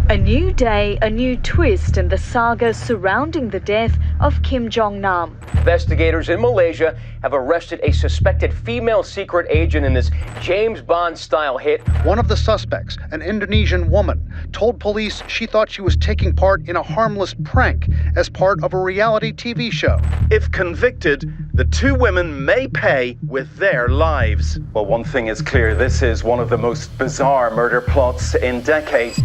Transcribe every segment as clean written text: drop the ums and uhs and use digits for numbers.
A new day, a new twist in the saga surrounding the death of Kim Jong-nam. Investigators in Malaysia have arrested a suspected female secret agent in this James Bond-style hit. One of the suspects, an Indonesian woman, told police she thought she was taking part in a harmless prank as part of a reality TV show. If convicted, the two women may pay with their lives. Well, one thing is clear, this is one of the most bizarre murder plots in decades.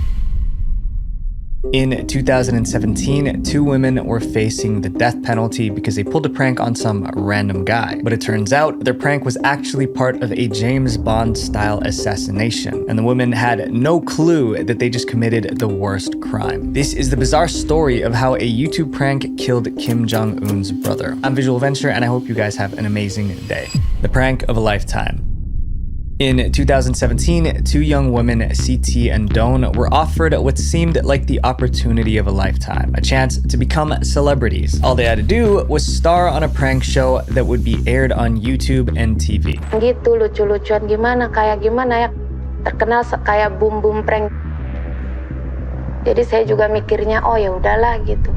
In 2017, two women were facing the death penalty because they pulled a prank on some random guy. But it turns out their prank was actually part of a James Bond-style assassination, and the women had no clue that they just committed the worst crime. This is the bizarre story of how a YouTube prank killed Kim Jong-un's brother. I'm Visual Venture, and I hope you guys have an amazing day. The prank of a lifetime. In 2017, two young women, CT and Don, were offered what seemed like the opportunity of a lifetime, a chance to become celebrities. All they had to do was star on a prank show that would be aired on YouTube and TV. Gitu, lucu-lucuan gimana ya, terkenal kayak boom prank. Jadi saya juga mikirnya, oh ya udahlah gitu.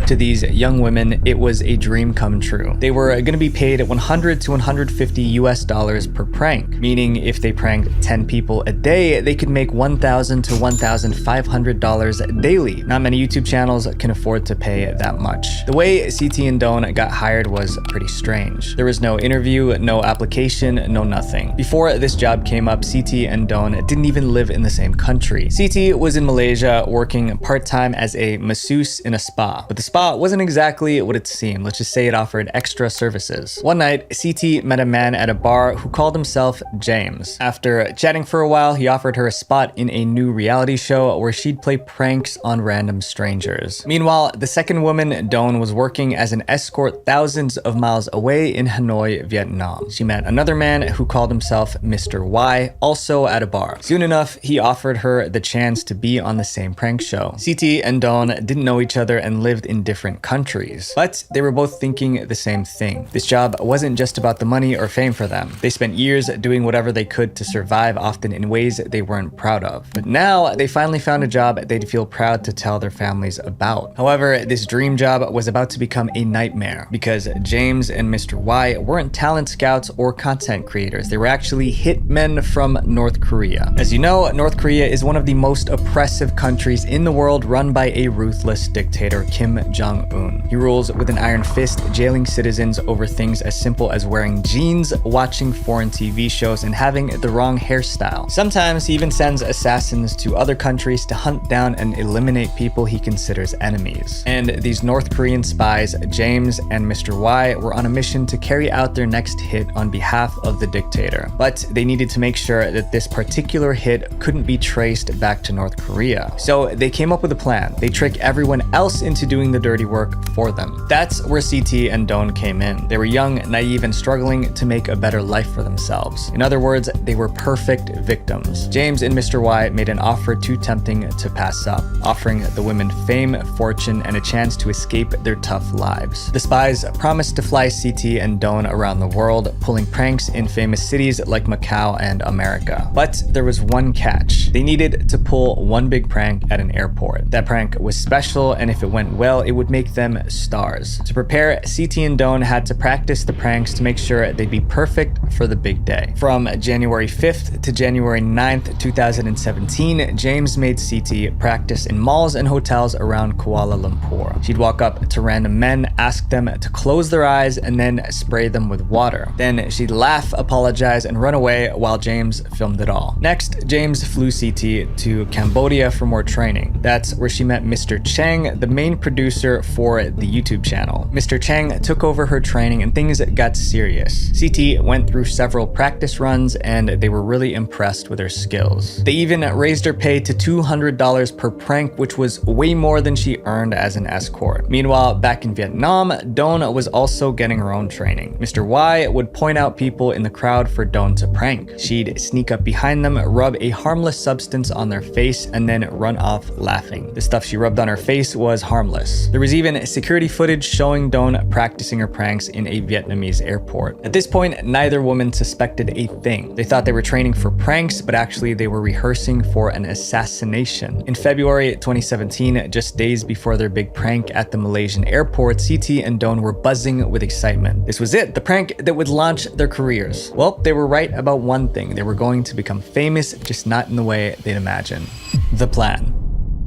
To these young women, it was a dream come true. They were going to be paid $100 to $150 per prank, meaning if they pranked 10 people a day, they could make $1,000 to $1,500 daily. Not many YouTube channels can afford to pay that much. The way CT and Don got hired was pretty strange. There was no interview, no application, no nothing. Before this job came up, CT and Don didn't even live in the same country. CT was in Malaysia working part-time as a masseuse in a spa, but the spa wasn't exactly what it seemed. Let's just say it offered extra services. One night, CT met a man at a bar who called himself James. After chatting for a while, he offered her a spot in a new reality show where she'd play pranks on random strangers. Meanwhile, the second woman, Don, was working as an escort thousands of miles away in Hanoi, Vietnam. She met another man who called himself Mr. Y, also at a bar. Soon enough, he offered her the chance to be on the same prank show. CT and Don didn't know each other and lived in different countries, but they were both thinking the same thing. This job wasn't just about the money or fame for them. They spent years doing whatever they could to survive, often in ways they weren't proud of. But now they finally found a job they'd feel proud to tell their families about. However, this dream job was about to become a nightmare because James and Mr. Y weren't talent scouts or content creators. They were actually hitmen from North Korea. As you know, North Korea is one of the most oppressive countries in the world, run by a ruthless dictator, Kim Jong-un. He rules with an iron fist, jailing citizens over things as simple as wearing jeans, watching foreign TV shows, and having the wrong hairstyle. Sometimes he even sends assassins to other countries to hunt down and eliminate people he considers enemies. And these North Korean spies, James and Mr. Y, were on a mission to carry out their next hit on behalf of the dictator. But they needed to make sure that this particular hit couldn't be traced back to North Korea. So they came up with a plan. They trick everyone else into doing the dirty work for them. That's where CT and Don came in. They were young, naive, and struggling to make a better life for themselves. In other words, they were perfect victims. James and Mr. Y made an offer too tempting to pass up, offering the women fame, fortune, and a chance to escape their tough lives. The spies promised to fly CT and Don around the world, pulling pranks in famous cities like Macau and America. But there was one catch. They needed to pull one big prank at an airport. That prank was special, and if it went well, it would make them stars. To prepare, CT and Don had to practice the pranks to make sure they'd be perfect for the big day. From January 5th to January 9th, 2017, James made CT practice in malls and hotels around Kuala Lumpur. She'd walk up to random men, ask them to close their eyes, and then spray them with water. Then she'd laugh, apologize, and run away while James filmed it all. Next, James flew CT to Cambodia for more training. That's where she met Mr. Chang, the main producer for the YouTube channel. Mr. Chang took over her training and things got serious. CT went through several practice runs and they were really impressed with her skills. They even raised her pay to $200 per prank, which was way more than she earned as an escort. Meanwhile, back in Vietnam, Don was also getting her own training. Mr. Y would point out people in the crowd for Don to prank. She'd sneak up behind them, rub a harmless substance on their face, and then run off laughing. The stuff she rubbed on her face was harmless. worse. There was even security footage showing Dawn practicing her pranks in a Vietnamese airport. At this point, neither woman suspected a thing. They thought they were training for pranks, but actually they were rehearsing for an assassination. In February 2017, just days before their big prank at the Malaysian airport, CT and Dawn were buzzing with excitement. This was it, the prank that would launch their careers. Well, they were right about one thing. They were going to become famous, just not in the way they'd imagined. The plan.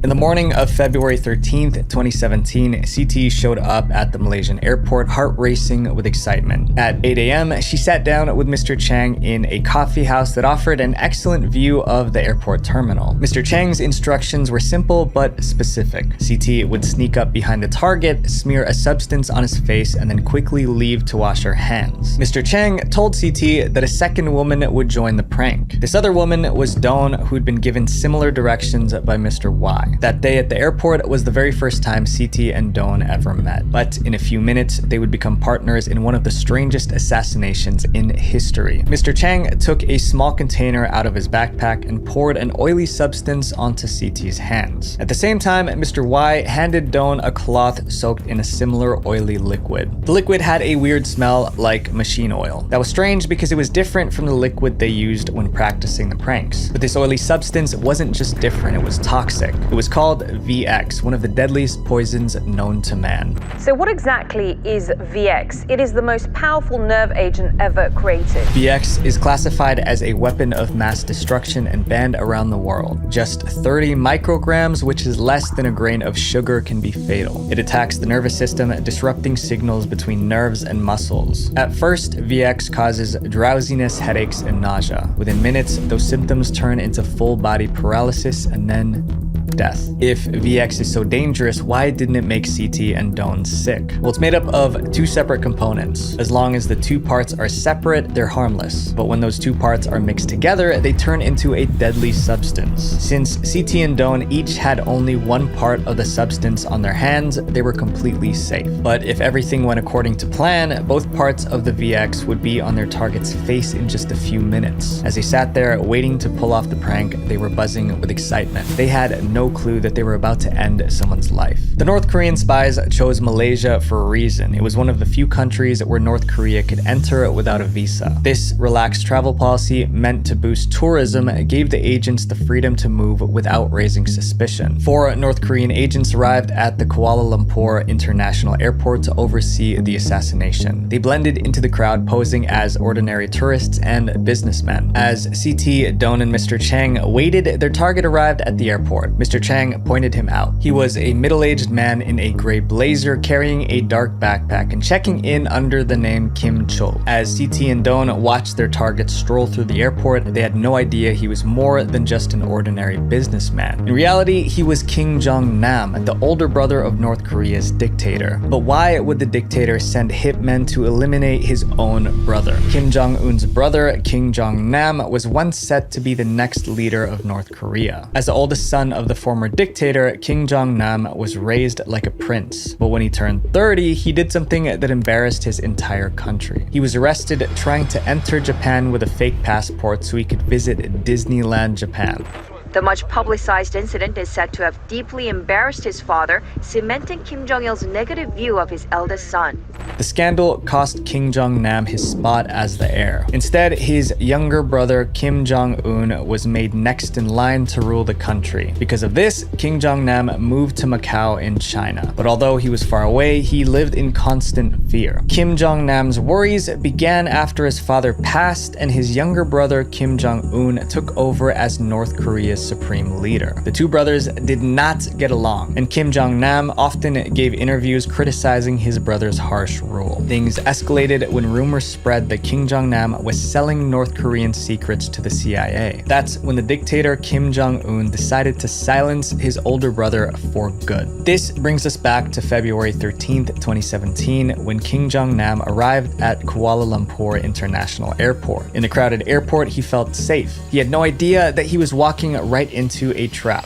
In the morning of February 13th, 2017, CT showed up at the Malaysian airport, heart racing with excitement. At 8 a.m., she sat down with Mr. Chang in a coffee house that offered an excellent view of the airport terminal. Mr. Chang's instructions were simple but specific. CT would sneak up behind the target, smear a substance on his face, and then quickly leave to wash her hands. Mr. Chang told CT that a second woman would join the prank. This other woman was Dawn, who'd been given similar directions by Mr. Y. That day at the airport was the very first time CT and Dawn ever met. But in a few minutes, they would become partners in one of the strangest assassinations in history. Mr. Chang took a small container out of his backpack and poured an oily substance onto CT's hands. At the same time, Mr. Y handed Dawn a cloth soaked in a similar oily liquid. The liquid had a weird smell like machine oil. That was strange because it was different from the liquid they used when practicing the pranks. But this oily substance wasn't just different, it was toxic. It was called VX, one of the deadliest poisons known to man. So what exactly is VX? It is the most powerful nerve agent ever created. VX is classified as a weapon of mass destruction and banned around the world. Just 30 micrograms, which is less than a grain of sugar, can be fatal. It attacks the nervous system, disrupting signals between nerves and muscles. At first, VX causes drowsiness, headaches, and nausea. Within minutes, those symptoms turn into full body paralysis and then death. If VX is so dangerous, why didn't it make CT and Dawn sick? Well, it's made up of two separate components. As long as the two parts are separate, they're harmless. But when those two parts are mixed together, they turn into a deadly substance. Since CT and Dawn each had only one part of the substance on their hands, they were completely safe. But if everything went according to plan, both parts of the VX would be on their target's face in just a few minutes. As they sat there waiting to pull off the prank, they were buzzing with excitement. They had no clue that they were about to end someone's life. The North Korean spies chose Malaysia for a reason. It was one of the few countries where North Korea could enter without a visa. This relaxed travel policy, meant to boost tourism, gave the agents the freedom to move without raising suspicion. 4 North Korean agents arrived at the Kuala Lumpur International Airport to oversee the assassination. They blended into the crowd, posing as ordinary tourists and businessmen. As CT, Dawn, and Mr. Chang waited, their target arrived at the airport. Mr. Chang pointed him out. He was a middle-aged man in a gray blazer carrying a dark backpack and checking in under the name Kim Chol. As CT and Dawn watched their target stroll through the airport, they had no idea he was more than just an ordinary businessman. In reality, he was Kim Jong-nam, the older brother of North Korea's dictator. But why would the dictator send hitmen to eliminate his own brother? Kim Jong-un's brother, Kim Jong-nam, was once set to be the next leader of North Korea. As the oldest son of the former dictator, Kim Jong-nam was raised like a prince. But when he turned 30, he did something that embarrassed his entire country. He was arrested trying to enter Japan with a fake passport so he could visit Disneyland Japan. The much publicized incident is said to have deeply embarrassed his father, cementing Kim Jong-il's negative view of his eldest son. The scandal cost Kim Jong-nam his spot as the heir. Instead, his younger brother Kim Jong-un was made next in line to rule the country. Because of this, Kim Jong-nam moved to Macau in China. But although he was far away, he lived in constant fear. Kim Jong-nam's worries began after his father passed and his younger brother Kim Jong-un took over as North Korea's supreme leader. The two brothers did not get along, and Kim Jong-nam often gave interviews criticizing his brother's harsh rule. Things escalated when rumors spread that Kim Jong-nam was selling North Korean secrets to the CIA. That's when the dictator Kim Jong-un decided to silence his older brother for good. This brings us back to February 13th, 2017, when Kim Jong-nam arrived at Kuala Lumpur International Airport. In the crowded airport, he felt safe. He had no idea that he was walking right into a trap: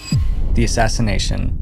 the assassination.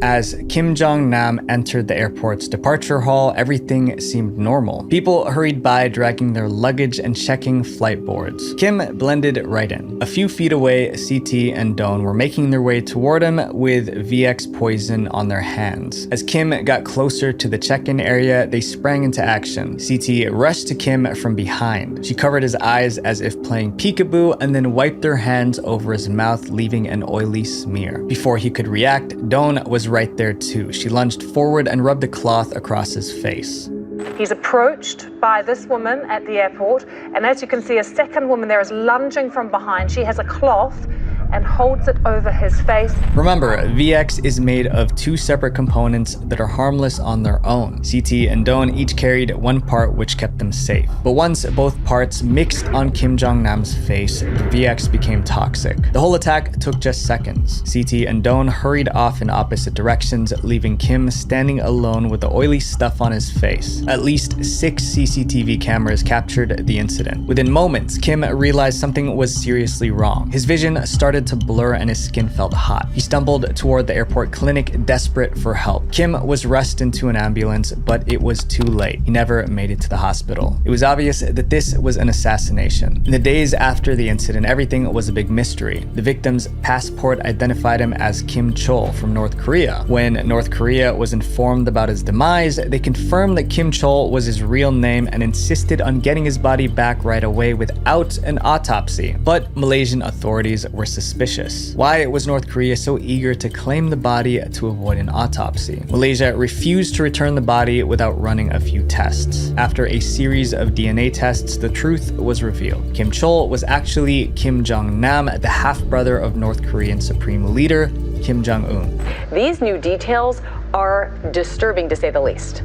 As Kim Jong-nam entered the airport's departure hall, everything seemed normal. People hurried by, dragging their luggage and checking flight boards. Kim blended right in. A few feet away, CT and Don were making their way toward him with VX poison on their hands. As Kim got closer to the check-in area, they sprang into action. CT rushed to Kim from behind. She covered his eyes as if playing peekaboo and then wiped her hands over his mouth, leaving an oily smear. Before he could react, Don was right there too. She lunged forward and rubbed a cloth across his face. He's approached by this woman at the airport, and as you can see, a second woman there is lunging from behind. She has a cloth and holds it over his face. Remember, VX is made of two separate components that are harmless on their own. CT and Don each carried one part which kept them safe. But once both parts mixed on Kim Jong-nam's face, the VX became toxic. The whole attack took just seconds. CT and Don hurried off in opposite directions, leaving Kim standing alone with the oily stuff on his face. At least 6 CCTV cameras captured the incident. Within moments, Kim realized something was seriously wrong. His vision started to blur and his skin felt hot. He stumbled toward the airport clinic, desperate for help. Kim was rushed into an ambulance, but it was too late. He never made it to the hospital. It was obvious that this was an assassination. In the days after the incident, everything was a big mystery. The victim's passport identified him as Kim Chol from North Korea. When North Korea was informed about his demise, they confirmed that Kim Chol was his real name and insisted on getting his body back right away without an autopsy. But Malaysian authorities were suspicious. Why was North Korea so eager to claim the body to avoid an autopsy? Malaysia refused to return the body without running a few tests. After a series of DNA tests, the truth was revealed. Kim Chol was actually Kim Jong-nam, the half-brother of North Korean Supreme Leader Kim Jong-un. These new details are disturbing to say the least.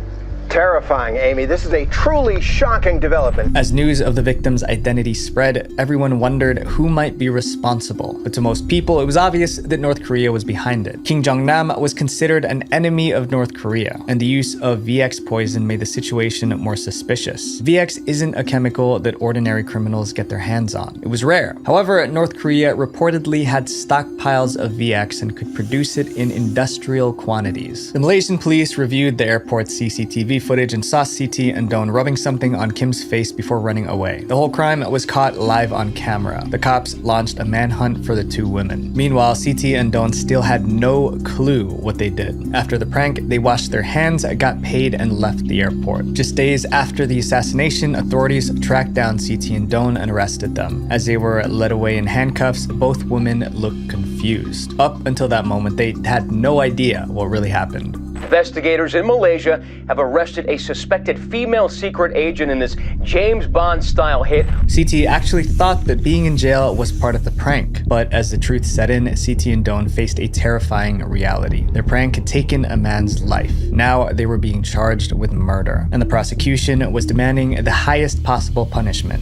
Terrifying, Amy. This is a truly shocking development. As news of the victim's identity spread, everyone wondered who might be responsible. But to most people, it was obvious that North Korea was behind it. Kim Jong-nam was considered an enemy of North Korea, and the use of VX poison made the situation more suspicious. VX isn't a chemical that ordinary criminals get their hands on. It was rare. However, North Korea reportedly had stockpiles of VX and could produce it in industrial quantities. The Malaysian police reviewed the airport's CCTV footage and saw CT and Don rubbing something on Kim's face before running away. The whole crime was caught live on camera. The cops launched a manhunt for the two women. Meanwhile, CT and Don still had no clue what they did. After the prank, they washed their hands, got paid, and left the airport. Just days after the assassination, authorities tracked down CT and Don and arrested them. As they were led away in handcuffs, both women looked confused. Up until that moment, they had no idea what really happened. Investigators in Malaysia have arrested a suspected female secret agent in this James Bond-style hit. CT actually thought that being in jail was part of the prank, but as the truth set in, CT and Don faced a terrifying reality. Their prank had taken a man's life. Now they were being charged with murder, and the prosecution was demanding the highest possible punishment: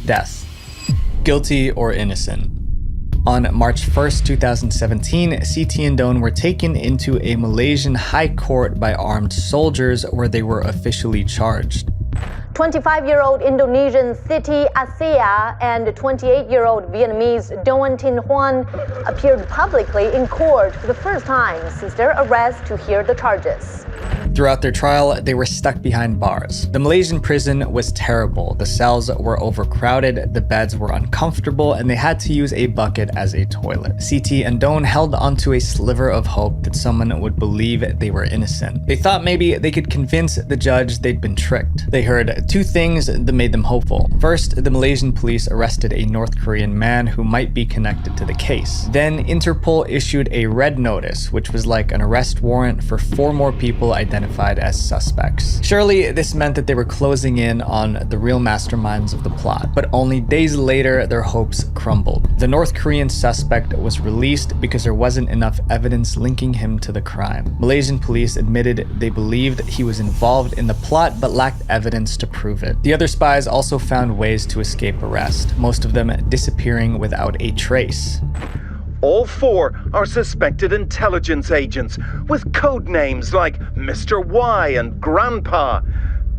death. Guilty or innocent? On March 1st, 2017, CT and Don were taken into a Malaysian high court by armed soldiers where they were officially charged. 25-year-old Indonesian Siti Asia and 28-year-old Vietnamese Doan Tin Huan appeared publicly in court for the first time since their arrest to hear the charges. Throughout their trial, they were stuck behind bars. The Malaysian prison was terrible. The cells were overcrowded, the beds were uncomfortable, and they had to use a bucket as a toilet. CT and Don held onto a sliver of hope that someone would believe they were innocent. They thought maybe they could convince the judge they'd been tricked. They heard two things that made them hopeful. First, the Malaysian police arrested a North Korean man who might be connected to the case. Then, Interpol issued a red notice, which was like an arrest warrant for 4 more people identified as suspects. Surely, this meant that they were closing in on the real masterminds of the plot. But only days later, their hopes crumbled. The North Korean suspect was released because there wasn't enough evidence linking him to the crime. Malaysian police admitted they believed he was involved in the plot but lacked evidence to prove it. The other spies also found ways to escape arrest, most of them disappearing without a trace. All 4 are suspected intelligence agents with code names like Mr. Y and Grandpa,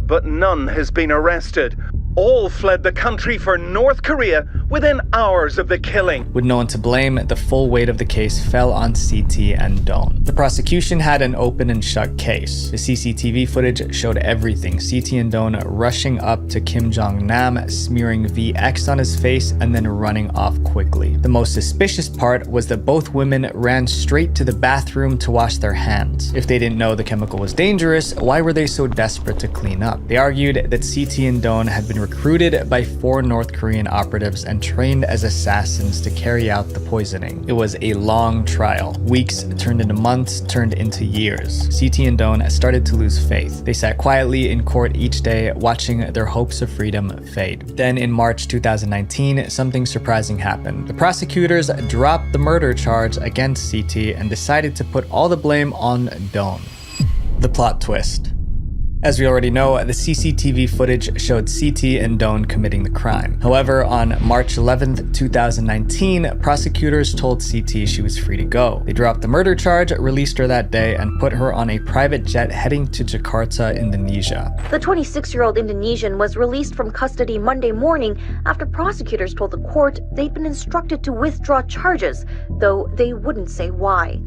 but none has been arrested. All fled the country for North Korea within hours of the killing. With no one to blame, the full weight of the case fell on CT and Don. The prosecution had an open and shut case. The CCTV footage showed everything. CT and Don rushing up to Kim Jong-nam, smearing VX on his face, and then running off quickly. The most suspicious part was that both women ran straight to the bathroom to wash their hands. If they didn't know the chemical was dangerous, why were they so desperate to clean up? They argued that CT and Don had been recruited by 4 North Korean operatives and trained as assassins to carry out the poisoning. It was a long trial. Weeks turned into months, turned into years. CT and Don started to lose faith. They sat quietly in court each day, watching their hopes of freedom fade. Then in March 2019, something surprising happened. The prosecutors dropped the murder charge against CT and decided to put all the blame on Don. The plot twist. As we already know, the CCTV footage showed CT and Don committing the crime. However, on March 11th, 2019, prosecutors told CT she was free to go. They dropped the murder charge, released her that day, and put her on a private jet heading to Jakarta, Indonesia. The 26-year-old Indonesian was released from custody Monday morning after prosecutors told the court they'd been instructed to withdraw charges, though they wouldn't say why.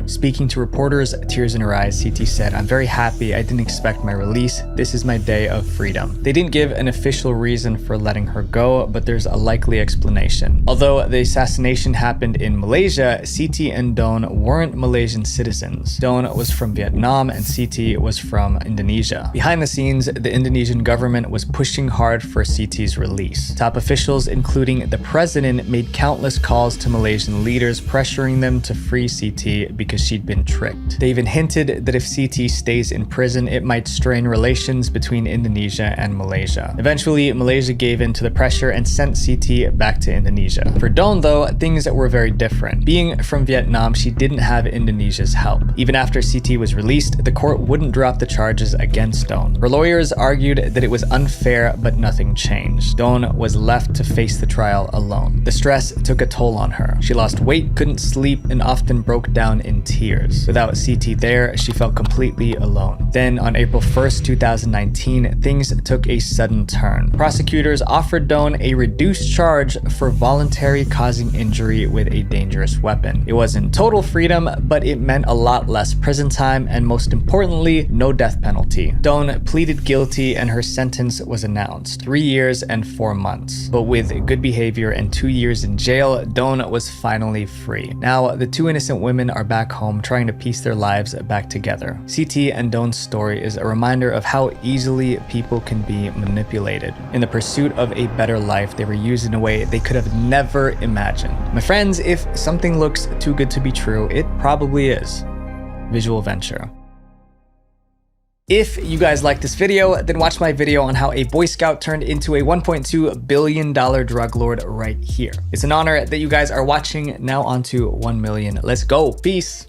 Speaking to reporters, tears in her eyes, CT said, "I'm very happy. I didn't expect my release. This is my day of freedom." They didn't give an official reason for letting her go, but there's a likely explanation. Although the assassination happened in Malaysia, CT and Don weren't Malaysian citizens. Don was from Vietnam and CT was from Indonesia. Behind the scenes, the Indonesian government was pushing hard for CT's release. Top officials, including the president, made countless calls to Malaysian leaders, pressuring them to free CT because she'd been tricked. They even hinted that if CT stays in prison, it might strain relations between Indonesia and Malaysia. Eventually, Malaysia gave in to the pressure and sent CT back to Indonesia. For Don, though, things were very different. Being from Vietnam, she didn't have Indonesia's help. Even after CT was released, the court wouldn't drop the charges against Don. Her lawyers argued that it was unfair, but nothing changed. Don was left to face the trial alone. The stress took a toll on her. She lost weight, couldn't sleep, and often broke down in tears. Without CT there, she felt completely alone. Then, on April 1st, 2019, things took a sudden turn. Prosecutors offered Don a reduced charge for voluntary causing injury with a dangerous weapon. It wasn't total freedom, but it meant a lot less prison time and, most importantly, no death penalty. Don pleaded guilty and her sentence was announced: 3 years and 4 months. But with good behavior and 2 years in jail, Don was finally free. Now, the 2 innocent women are back home trying to piece their lives back together. CT and Don's story is a reminder of how easily people can be manipulated. In the pursuit of a better life, they were used in a way they could have never imagined. My friends, if something looks too good to be true, it probably is. Visual Venture. If you guys like this video, then watch my video on how a Boy Scout turned into a $1.2 billion drug lord right here. It's an honor that you guys are watching. Now on to 1 million. Let's go. Peace.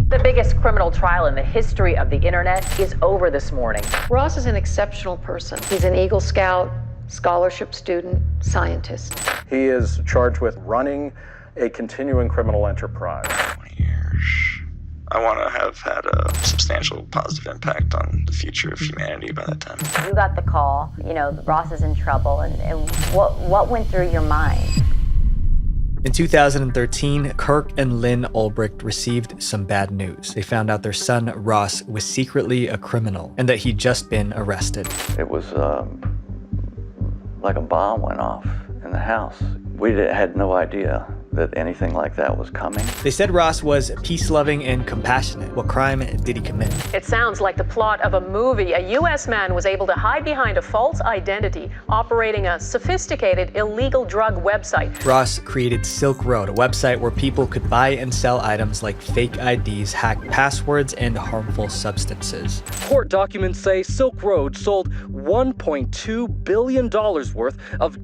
The biggest criminal trial in the history of the internet is over this morning. Ross is an exceptional person. He's an Eagle Scout, scholarship student, scientist. He is charged with running a continuing criminal enterprise. 20 years. I want to have had a substantial positive impact on the future of humanity by that time. You got the call, you know, Ross is in trouble, and what went through your mind? In 2013, Kirk and Lynn Ulbricht received some bad news. They found out their son, Ross, was secretly a criminal and that he'd just been arrested. It was like a bomb went off in the house. We had no idea that anything like that was coming. They said Ross was peace-loving and compassionate. What crime did he commit? It sounds like the plot of a movie. A U.S. man was able to hide behind a false identity, operating a sophisticated illegal drug website. Ross created Silk Road, a website where people could buy and sell items like fake IDs, hacked passwords, and harmful substances. Court documents say Silk Road sold $1.2 billion worth of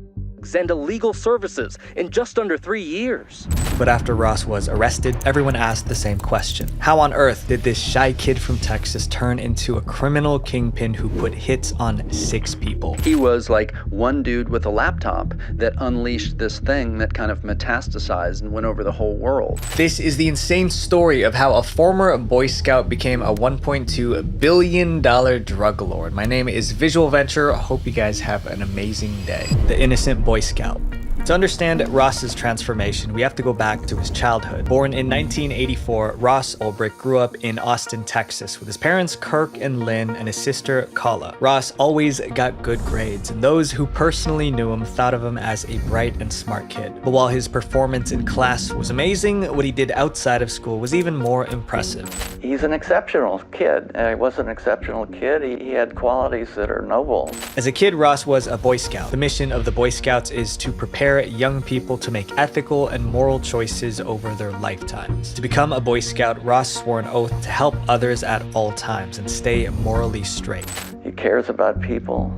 and illegal services in just under 3 years. But after Ross was arrested, everyone asked the same question. How on earth did this shy kid from Texas turn into a criminal kingpin who put hits on 6 people? He was like one dude with a laptop that unleashed this thing that kind of metastasized and went over the whole world. This is the insane story of how a former Boy Scout became a $1.2 billion drug lord. My name is Visual Venture. Hope you guys have an amazing day. The innocent Boy Scout. To understand Ross's transformation, we have to go back to his childhood. Born in 1984, Ross Ulbricht grew up in Austin, Texas, with his parents Kirk and Lynn and his sister Kala. Ross always got good grades, and those who personally knew him thought of him as a bright and smart kid. But while his performance in class was amazing, what he did outside of school was even more impressive. He's an exceptional kid. He was an exceptional kid. He had qualities that are noble. As a kid, Ross was a Boy Scout. The mission of the Boy Scouts is to prepare young people to make ethical and moral choices over their lifetimes. To become a Boy Scout, Ross swore an oath to help others at all times and stay morally straight. He cares about people.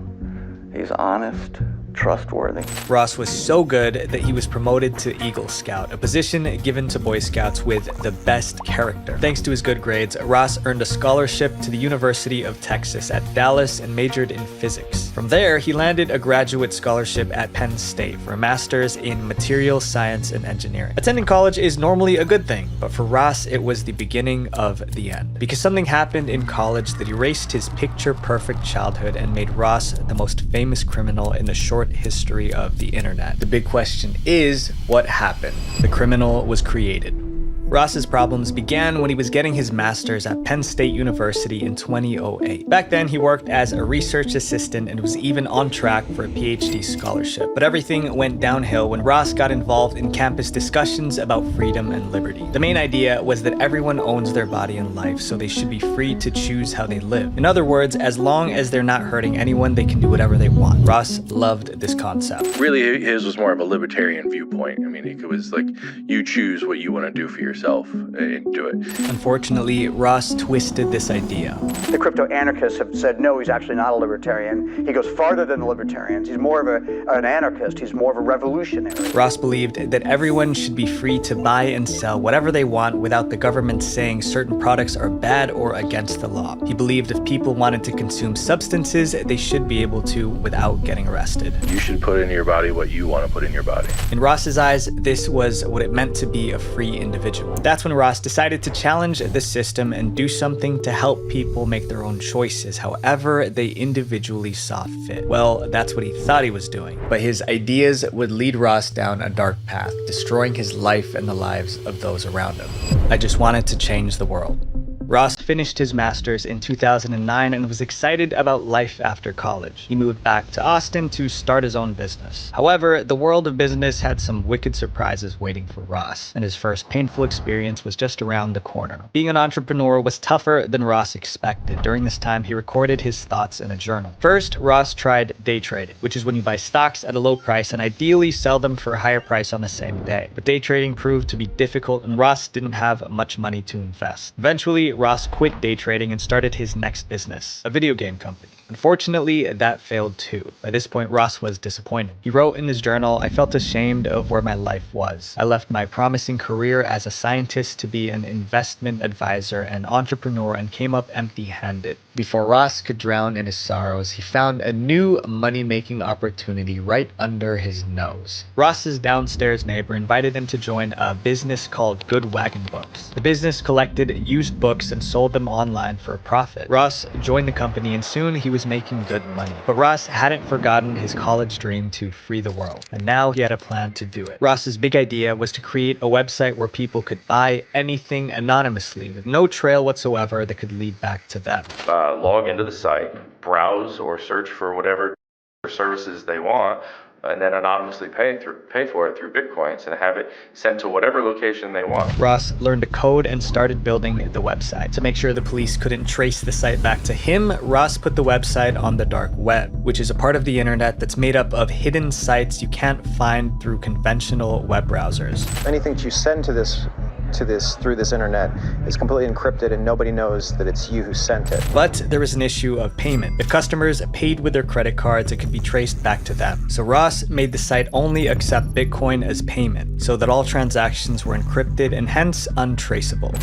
He's honest, trustworthy. Ross was so good that he was promoted to Eagle Scout, a position given to Boy Scouts with the best character. Thanks to his good grades, Ross earned a scholarship to the University of Texas at Dallas and majored in physics. From there, he landed a graduate scholarship at Penn State for a master's in material science and engineering. Attending college is normally a good thing, but for Ross, it was the beginning of the end. Because something happened in college that erased his picture-perfect childhood and made Ross the most famous criminal in the short history of the internet. The big question is, what happened? The criminal was created. Ross's problems began when he was getting his master's at Penn State University in 2008. Back then, he worked as a research assistant and was even on track for a PhD scholarship. But everything went downhill when Ross got involved in campus discussions about freedom and liberty. The main idea was that everyone owns their body and life, so they should be free to choose how they live. In other words, as long as they're not hurting anyone, they can do whatever they want. Ross loved this concept. Really, his was more of a libertarian viewpoint. I mean, it was like, you choose what you want to do for yourself and do it. Unfortunately, Ross twisted this idea. The crypto-anarchists have said, no, he's actually not a libertarian. He goes farther than the libertarians. He's more of an anarchist. He's more of a revolutionary. Ross believed that everyone should be free to buy and sell whatever they want without the government saying certain products are bad or against the law. He believed if people wanted to consume substances, they should be able to without getting arrested. You should put in your body what you want to put in your body. In Ross's eyes, this was what it meant to be a free individual. That's when Ross decided to challenge the system and do something to help people make their own choices, however they individually saw fit. Well, that's what he thought he was doing. But his ideas would lead Ross down a dark path, destroying his life and the lives of those around him. I just wanted to change the world. Ross finished his master's in 2009 and was excited about life after college. He moved back to Austin to start his own business. However, the world of business had some wicked surprises waiting for Ross, and his first painful experience was just around the corner. Being an entrepreneur was tougher than Ross expected. During this time, he recorded his thoughts in a journal. First, Ross tried day trading, which is when you buy stocks at a low price and ideally sell them for a higher price on the same day. But day trading proved to be difficult, and Ross didn't have much money to invest. Eventually, Ross quit day trading and started his next business, a video game company. Unfortunately, that failed too. By this point, Ross was disappointed. He wrote in his journal, "I felt ashamed of where my life was. I left my promising career as a scientist to be an investment advisor and entrepreneur and came up empty-handed." Before Ross could drown in his sorrows, he found a new money-making opportunity right under his nose. Ross's downstairs neighbor invited him to join a business called Good Wagon Books. The business collected used books and sold them online for a profit. Ross joined the company and soon he was making good money. But Ross hadn't forgotten his college dream to free the world, and now he had a plan to do it. Ross's big idea was to create a website where people could buy anything anonymously with no trail whatsoever that could lead back to them. Log into the site, browse or search for whatever services they want, and then anonymously pay for it through Bitcoins and have it sent to whatever location they want. Ross learned to code and started building the website. To make sure the police couldn't trace the site back to him, Ross put the website on the dark web, which is a part of the internet that's made up of hidden sites you can't find through conventional web browsers. Anything that you send to this to this through this internet is completely encrypted and nobody knows that it's you who sent it. But there was an issue of payment. If customers paid with their credit cards, it could be traced back to them. So Ross made the site only accept Bitcoin as payment, so that all transactions were encrypted and hence untraceable.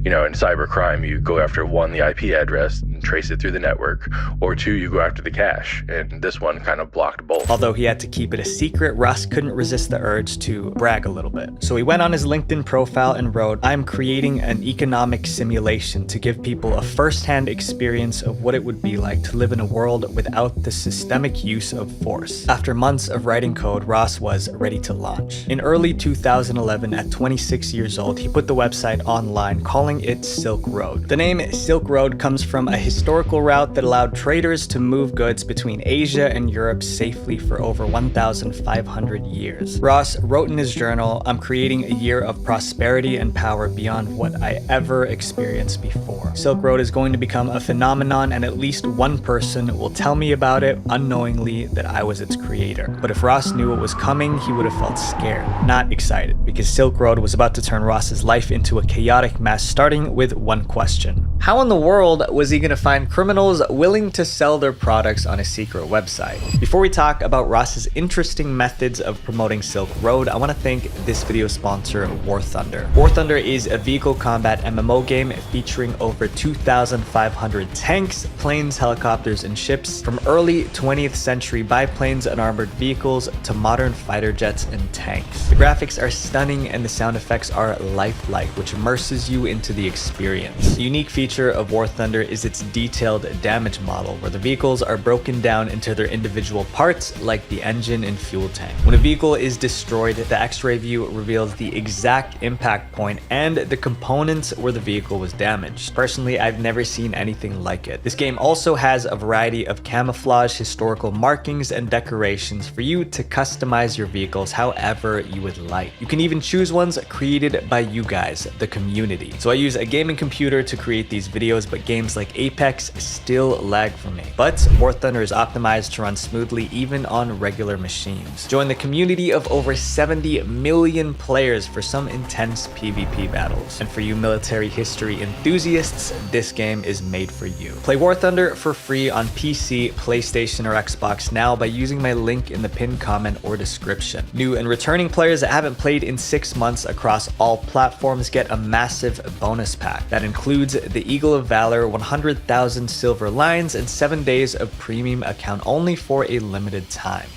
You know, in cybercrime, you go after one, the IP address, and trace it through the network, or two, you go after the cache, and this one kind of blocked both. Although he had to keep it a secret, Ross couldn't resist the urge to brag a little bit. So he went on his LinkedIn profile and wrote, "I'm creating an economic simulation to give people a first-hand experience of what it would be like to live in a world without the systemic use of force." After months of writing code, Ross was ready to launch. In early 2011, at 26 years old, he put the website online, calling it Silk Road. The name Silk Road comes from a historical route that allowed traders to move goods between Asia and Europe safely for over 1,500 years. Ross wrote in his journal, "I'm creating a year of prosperity and power beyond what I ever experienced before. Silk Road is going to become a phenomenon, and at least one person will tell me about it unknowingly that I was its creator." But if Ross knew what was coming, he would have felt scared, not excited, because Silk Road was about to turn Ross's life into a chaotic mess, starting with one question. How in the world was he going to find criminals willing to sell their products on a secret website? Before we talk about Ross's interesting methods of promoting Silk Road, I want to thank this video sponsor, War Thunder. War Thunder is a vehicle combat MMO game featuring over 2,500 tanks, planes, helicopters, and ships, from early 20th century biplanes and armored vehicles to modern fighter jets and tanks. The graphics are stunning and the sound effects are lifelike, which immerses you into the experience. The unique feature of War Thunder is its detailed damage model, where the vehicles are broken down into their individual parts, like the engine and fuel tank. When a vehicle is destroyed, the X-ray view reveals the exact impact point and the components where the vehicle was damaged. Personally, I've never seen anything like it. This game also has a variety of camouflage, historical markings, and decorations for you to customize your vehicles however you would like. You can even choose ones created by you guys, the community. So I use a gaming computer to create these videos, but games like Apex still lag for me. But War Thunder is optimized to run smoothly even on regular machines. Join the community of over 70 million players for some intense PvP battles. And for you military history enthusiasts, this game is made for you. Play War Thunder for free on PC, PlayStation, or Xbox now by using my link in the pinned comment or description. New and returning players that haven't played in 6 months across all platforms get a massive bonus pack that includes the Eagle of Valor, 100,000 silver lines, and 7 days of premium account only for a limited time.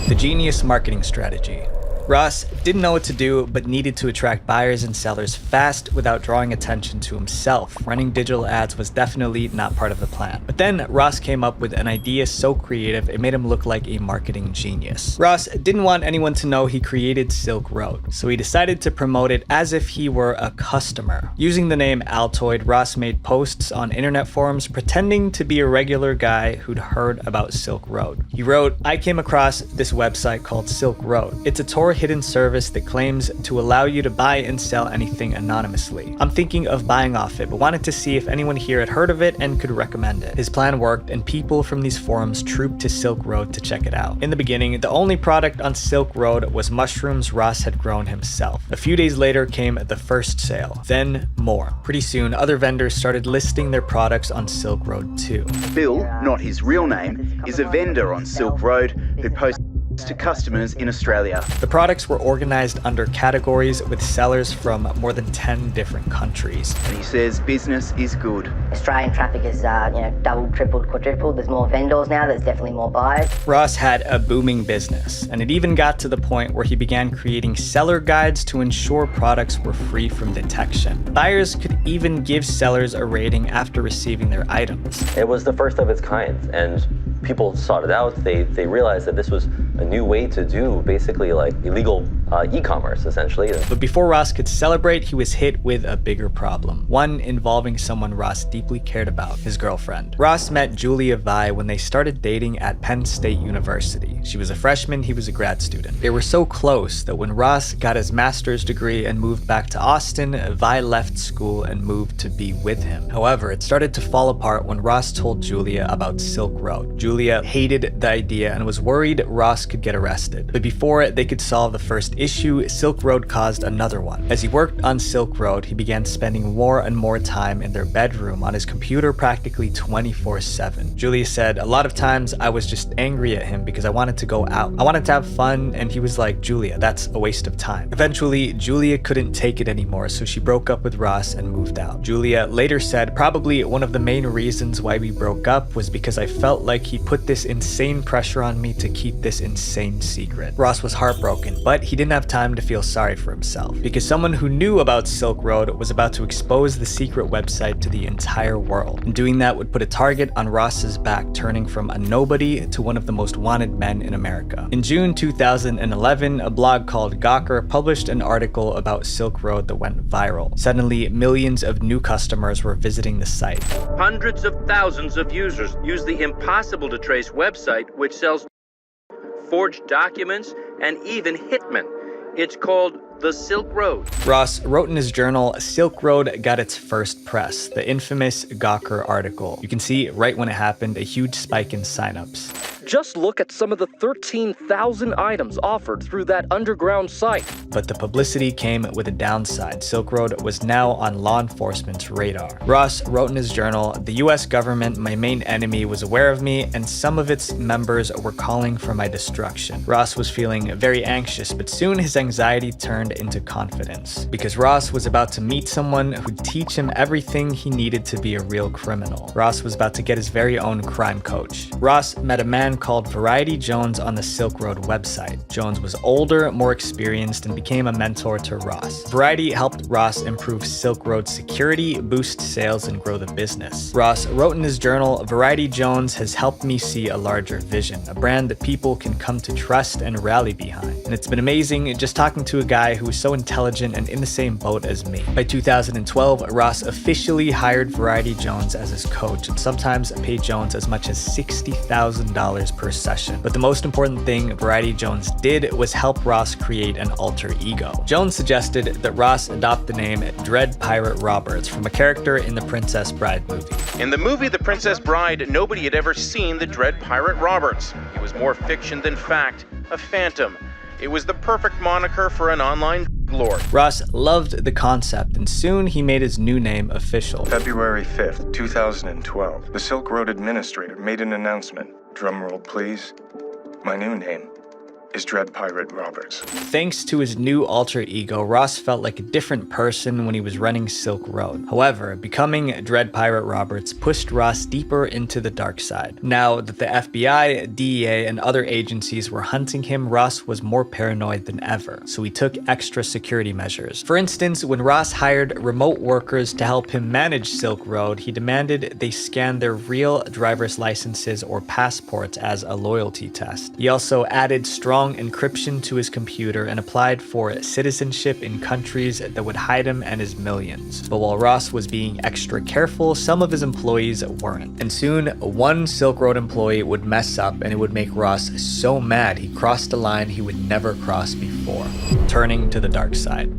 The genius marketing strategy. Ross didn't know what to do, but needed to attract buyers and sellers fast without drawing attention to himself. Running digital ads was definitely not part of the plan. But then Ross came up with an idea so creative, it made him look like a marketing genius. Ross didn't want anyone to know he created Silk Road, so he decided to promote it as if he were a customer. Using the name Altoid, Ross made posts on internet forums pretending to be a regular guy who'd heard about Silk Road. He wrote, "I came across this website called Silk Road. It's a Tor hidden service that claims to allow you to buy and sell anything anonymously. I'm thinking of buying off it, but wanted to see if anyone here had heard of it and could recommend it." His plan worked, and people from these forums trooped to Silk Road to check it out. In the beginning, the only product on Silk Road was mushrooms Ross had grown himself. A few days later came the first sale, then more. Pretty soon, other vendors started listing their products on Silk Road too. Bill, not his real name, is a vendor on Silk Road who posts to customers in Australia. The products were organized under categories with sellers from more than 10 different countries. And he says business is good. Australian traffic is doubled, tripled, quadrupled. There's more vendors now, there's definitely more buyers. Ross had a booming business, and it even got to the point where he began creating seller guides to ensure products were free from detection. Buyers could even give sellers a rating after receiving their items. It was the first of its kind, and people sought it out. They realized that this was a new way to do basically like illegal e-commerce, essentially. But before Ross could celebrate, he was hit with a bigger problem, one involving someone Ross deeply cared about, his girlfriend. Ross met Julia Vi when they started dating at Penn State University. She was a freshman, he was a grad student. They were so close that when Ross got his master's degree and moved back to Austin, Vi left school and moved to be with him. However, it started to fall apart when Ross told Julia about Silk Road. Julia hated the idea and was worried Ross Ross could get arrested. But before they could solve the first issue, Silk Road caused another one. As he worked on Silk Road, he began spending more and more time in their bedroom on his computer practically 24/7. Julia said, "A lot of times I was just angry at him because I wanted to go out. I wanted to have fun, and he was like, 'Julia, that's a waste of time.'" Eventually, Julia couldn't take it anymore, so she broke up with Ross and moved out. Julia later said, "Probably one of the main reasons why we broke up was because I felt like he put this insane pressure on me to keep this insane secret." Ross was heartbroken, but he didn't have time to feel sorry for himself, because someone who knew about Silk Road was about to expose the secret website to the entire world. And doing that would put a target on Ross's back, turning from a nobody to one of the most wanted men in America. In June 2011, a blog called Gawker published an article about Silk Road that went viral. Suddenly, millions of new customers were visiting the site. Hundreds of thousands of users use the impossible-to-trace website, which sells forged documents and even hitmen. It's called the Silk Road. Ross wrote in his journal, "Silk Road got its first press," the infamous Gawker article. You can see right when it happened, a huge spike in signups. Just look at some of the 13,000 items offered through that underground site. But the publicity came with a downside. Silk Road was now on law enforcement's radar. Ross wrote in his journal, "The US government, my main enemy, was aware of me, and some of its members were calling for my destruction." Ross was feeling very anxious, but soon his anxiety turned into confidence, because Ross was about to meet someone who'd teach him everything he needed to be a real criminal. Ross was about to get his very own crime coach. Ross met a man called Variety Jones on the Silk Road website. Jones was older, more experienced, and became a mentor to Ross. Variety helped Ross improve Silk Road's security, boost sales, and grow the business. Ross wrote in his journal, "Variety Jones has helped me see a larger vision, a brand that people can come to trust and rally behind. And it's been amazing just talking to a guy who was so intelligent and in the same boat as me." By 2012, Ross officially hired Variety Jones as his coach, and sometimes paid Jones as much as $60,000 per session. But the most important thing Variety Jones did was help Ross create an alter ego. Jones suggested that Ross adopt the name Dread Pirate Roberts from a character in the Princess Bride movie. In the movie The Princess Bride, nobody had ever seen the Dread Pirate Roberts. He was more fiction than fact, a phantom. It was the perfect moniker for an online lord. Ross loved the concept, and soon he made his new name official. February 5th, 2012, the Silk Road administrator made an announcement. Drumroll, please. My new name is Dread Pirate Roberts. Thanks to his new alter ego, Ross felt like a different person when he was running Silk Road. However, becoming Dread Pirate Roberts pushed Ross deeper into the dark side. Now that the FBI, DEA, and other agencies were hunting him, Ross was more paranoid than ever, so he took extra security measures. For instance, when Ross hired remote workers to help him manage Silk Road, he demanded they scan their real driver's licenses or passports as a loyalty test. He also added strong encryption to his computer and applied for citizenship in countries that would hide him and his millions. But while Ross was being extra careful, some of his employees weren't. And soon, one Silk Road employee would mess up, and it would make Ross so mad he crossed a line he would never cross before, turning to the dark side.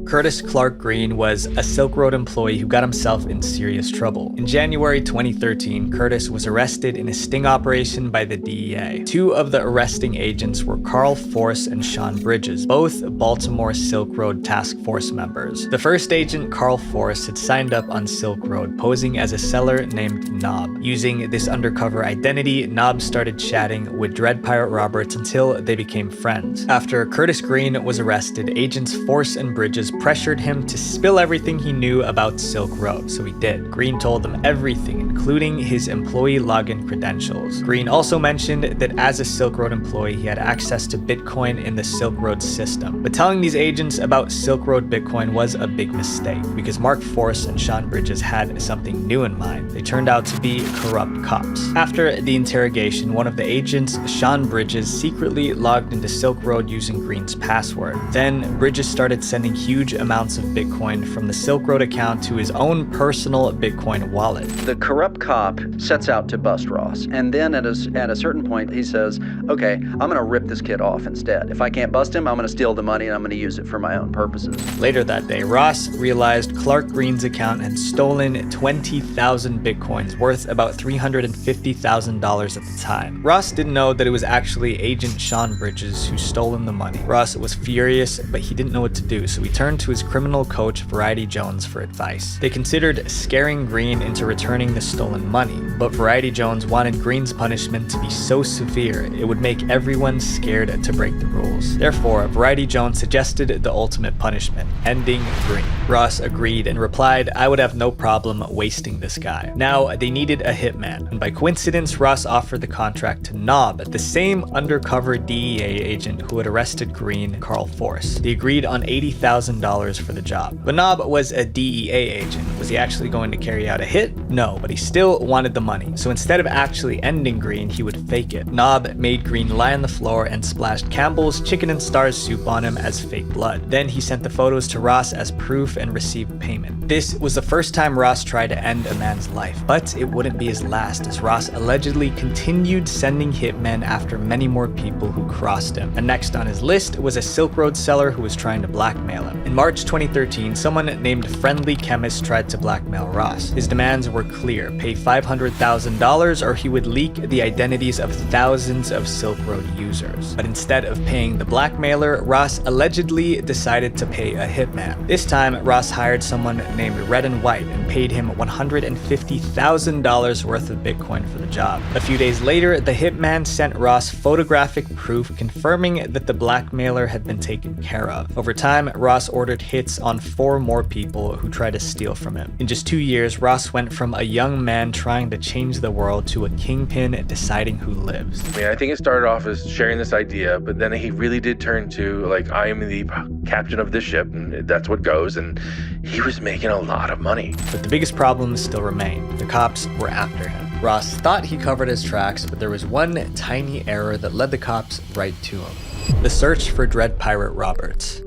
Curtis Clark Green was a Silk Road employee who got himself in serious trouble. In January 2013, Curtis was arrested in a sting operation by the DEA. Two of the arresting agents were Carl Force and Sean Bridges, both Baltimore Silk Road Task Force members. The first agent, Carl Force, had signed up on Silk Road, posing as a seller named Knob. Using this undercover identity, Knob started chatting with Dread Pirate Roberts until they became friends. After Curtis Green was arrested, agents Force and Bridges pressured him to spill everything he knew about Silk Road, so he did. Green told them everything, including his employee login credentials. Green also mentioned that as a Silk Road employee, he had access to Bitcoin in the Silk Road system. But telling these agents about Silk Road Bitcoin was a big mistake, because Mark Force and Sean Bridges had something new in mind. They turned out to be corrupt cops. After the interrogation, one of the agents, Sean Bridges, secretly logged into Silk Road using Green's password. Then, Bridges started sending huge huge amounts of Bitcoin from the Silk Road account to his own personal Bitcoin wallet. The corrupt cop sets out to bust Ross, and then at a certain point he says, okay, I'm going to rip this kid off instead. If I can't bust him, I'm going to steal the money and I'm going to use it for my own purposes. Later that day, Ross realized Clark Green's account had stolen 20,000 Bitcoins worth about $350,000 at the time. Ross didn't know that it was actually Agent Sean Bridges who stolen the money. Ross was furious, but he didn't know what to do, so he turned to his criminal coach, Variety Jones, for advice. They considered scaring Green into returning the stolen money, but Variety Jones wanted Green's punishment to be so severe it would make everyone scared to break the rules. Therefore, Variety Jones suggested the ultimate punishment, ending Green. Ross agreed and replied, "I would have no problem wasting this guy." Now, they needed a hitman, and by coincidence, Ross offered the contract to Knob, the same undercover DEA agent who had arrested Green, Carl Force. They agreed on $80,000 for the job. But Knob was a DEA agent. Was he actually going to carry out a hit? No, but he still wanted the money. So instead of actually ending Green, he would fake it. Knob made Green lie on the floor and splashed Campbell's Chicken and Stars soup on him as fake blood. Then he sent the photos to Ross as proof and received payment. This was the first time Ross tried to end a man's life, but it wouldn't be his last, as Ross allegedly continued sending hitmen after many more people who crossed him. And next on his list was a Silk Road seller who was trying to blackmail him. In March 2013, someone named Friendly Chemist tried to blackmail Ross. His demands were clear: pay $500,000 or he would leak the identities of thousands of Silk Road users. But instead of paying the blackmailer, Ross allegedly decided to pay a hitman. This time, Ross hired someone named Red and White and paid him $150,000 worth of Bitcoin for the job. A few days later, the hitman sent Ross photographic proof confirming that the blackmailer had been taken care of. Over time, Ross ordered hits on 4 more people who tried to steal from him. In just 2 years, Ross went from a young man trying to change the world to a kingpin deciding who lives. I mean, I think it started off as sharing this idea, but then he really did turn to, like, I am the captain of this ship, and that's what goes, and he was making a lot of money. But the biggest problem still remained. The cops were after him. Ross thought he covered his tracks, but there was one tiny error that led the cops right to him: the search for Dread Pirate Roberts.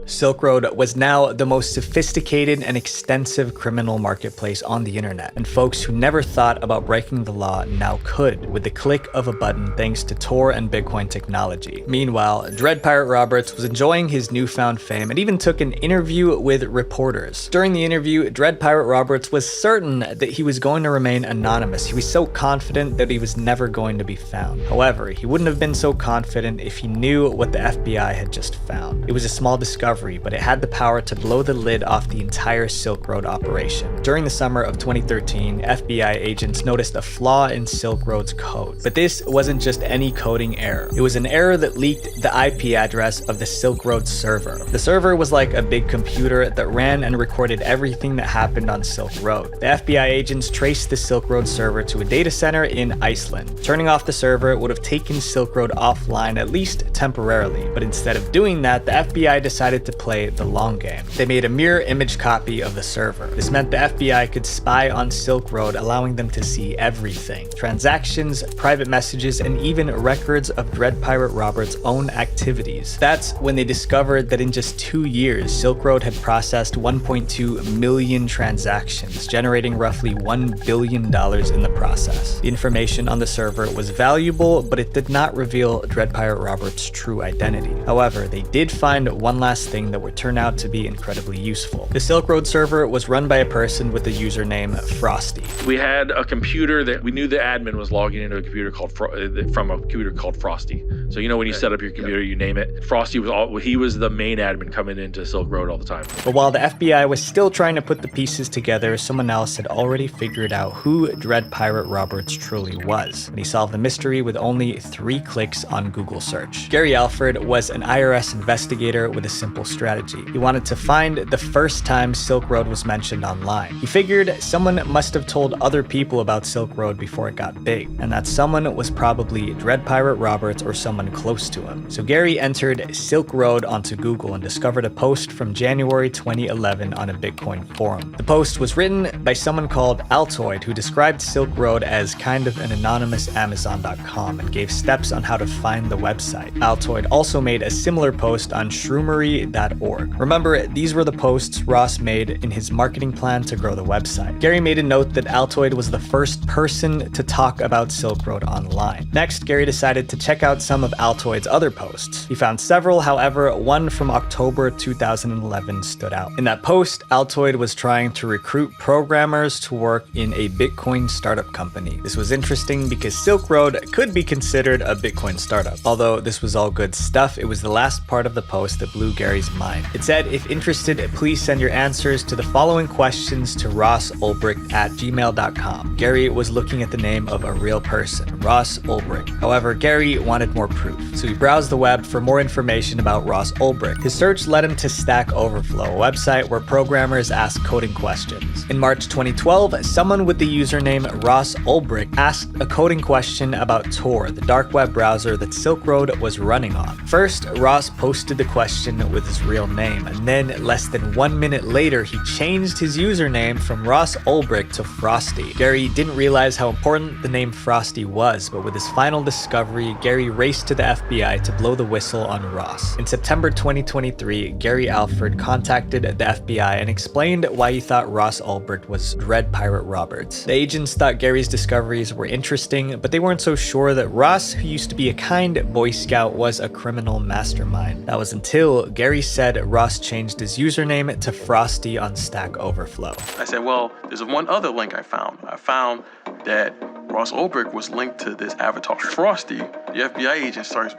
Silk Road was now the most sophisticated and extensive criminal marketplace on the internet, and folks who never thought about breaking the law now could with the click of a button thanks to Tor and Bitcoin technology. Meanwhile, Dread Pirate Roberts was enjoying his newfound fame and even took an interview with reporters. During the interview, Dread Pirate Roberts was certain that he was going to remain anonymous. He was so confident that he was never going to be found. However, he wouldn't have been so confident if he knew what the FBI had just found. It was a small discovery, but it had the power to blow the lid off the entire Silk Road operation. During the summer of 2013, FBI agents noticed a flaw in Silk Road's code. But this wasn't just any coding error. It was an error that leaked the IP address of the Silk Road server. The server was like a big computer that ran and recorded everything that happened on Silk Road. The FBI agents traced the Silk Road server to a data center in Iceland. Turning off the server would have taken Silk Road offline, at least temporarily, but instead of doing that, the FBI decided to play the long game. They made a mirror image copy of the server. This meant the FBI could spy on Silk Road, allowing them to see everything: transactions, private messages, and even records of Dread Pirate Roberts' own activities. That's when they discovered that in just 2 years, Silk Road had processed 1.2 million transactions, generating roughly $1 billion in the process. The information on the server was valuable, but it did not reveal Dread Pirate Roberts' true identity. However, they did find one last thing that would turn out to be incredibly useful. The Silk Road server was run by a person with the username Frosty. We had a computer that we knew the admin was logging into a computer called from a computer called Frosty. So you know when you set up your computer, you name it. Frosty was the main admin coming into Silk Road all the time. But while the FBI was still trying to put the pieces together, someone else had already figured out who Dread Pirate Roberts truly was, and he solved the mystery with only 3 clicks on Google search. Gary Alford was an IRS investigator with a simple strategy. He wanted to find the first time Silk Road was mentioned online. He figured someone must have told other people about Silk Road before it got big, and that someone was probably Dread Pirate Roberts or someone close to him. So Gary entered Silk Road onto Google and discovered a post from January 2011 on a Bitcoin forum. The post was written by someone called Altoid, who described Silk Road as kind of an anonymous Amazon.com and gave steps on how to find the website. Altoid also made a similar post on Shroomery Altoid.org. Remember, these were the posts Ross made in his marketing plan to grow the website. Gary made a note that Altoid was the first person to talk about Silk Road online. Next, Gary decided to check out some of Altoid's other posts. He found several, however, one from October 2011 stood out. In that post, Altoid was trying to recruit programmers to work in a Bitcoin startup company. This was interesting because Silk Road could be considered a Bitcoin startup. Although this was all good stuff, it was the last part of the post that blew Gary's mind. It said, if interested, please send your answers to the following questions to rossulbricht@gmail.com. Gary was looking at the name of a real person, Ross Ulbricht. However, Gary wanted more proof, so he browsed the web for more information about Ross Ulbricht. His search led him to Stack Overflow, a website where programmers ask coding questions. In March 2012, someone with the username Ross Ulbricht asked a coding question about Tor, the dark web browser that Silk Road was running on. First, Ross posted the question with his real name, and then less than 1 minute later, he changed his username from Ross Ulbricht to Frosty. Gary didn't realize how important the name Frosty was, but with his final discovery, Gary raced to the FBI to blow the whistle on Ross. In September 2023, Gary Alford contacted the FBI and explained why he thought Ross Ulbricht was Dread Pirate Roberts. The agents thought Gary's discoveries were interesting, but they weren't so sure that Ross, who used to be a kind Boy Scout, was a criminal mastermind. That was until Gary said Ross changed his username to Frosty on Stack Overflow. I said, well, there's one other link I found. I found that Ross Ulbricht was linked to this avatar Frosty. The FBI agent starts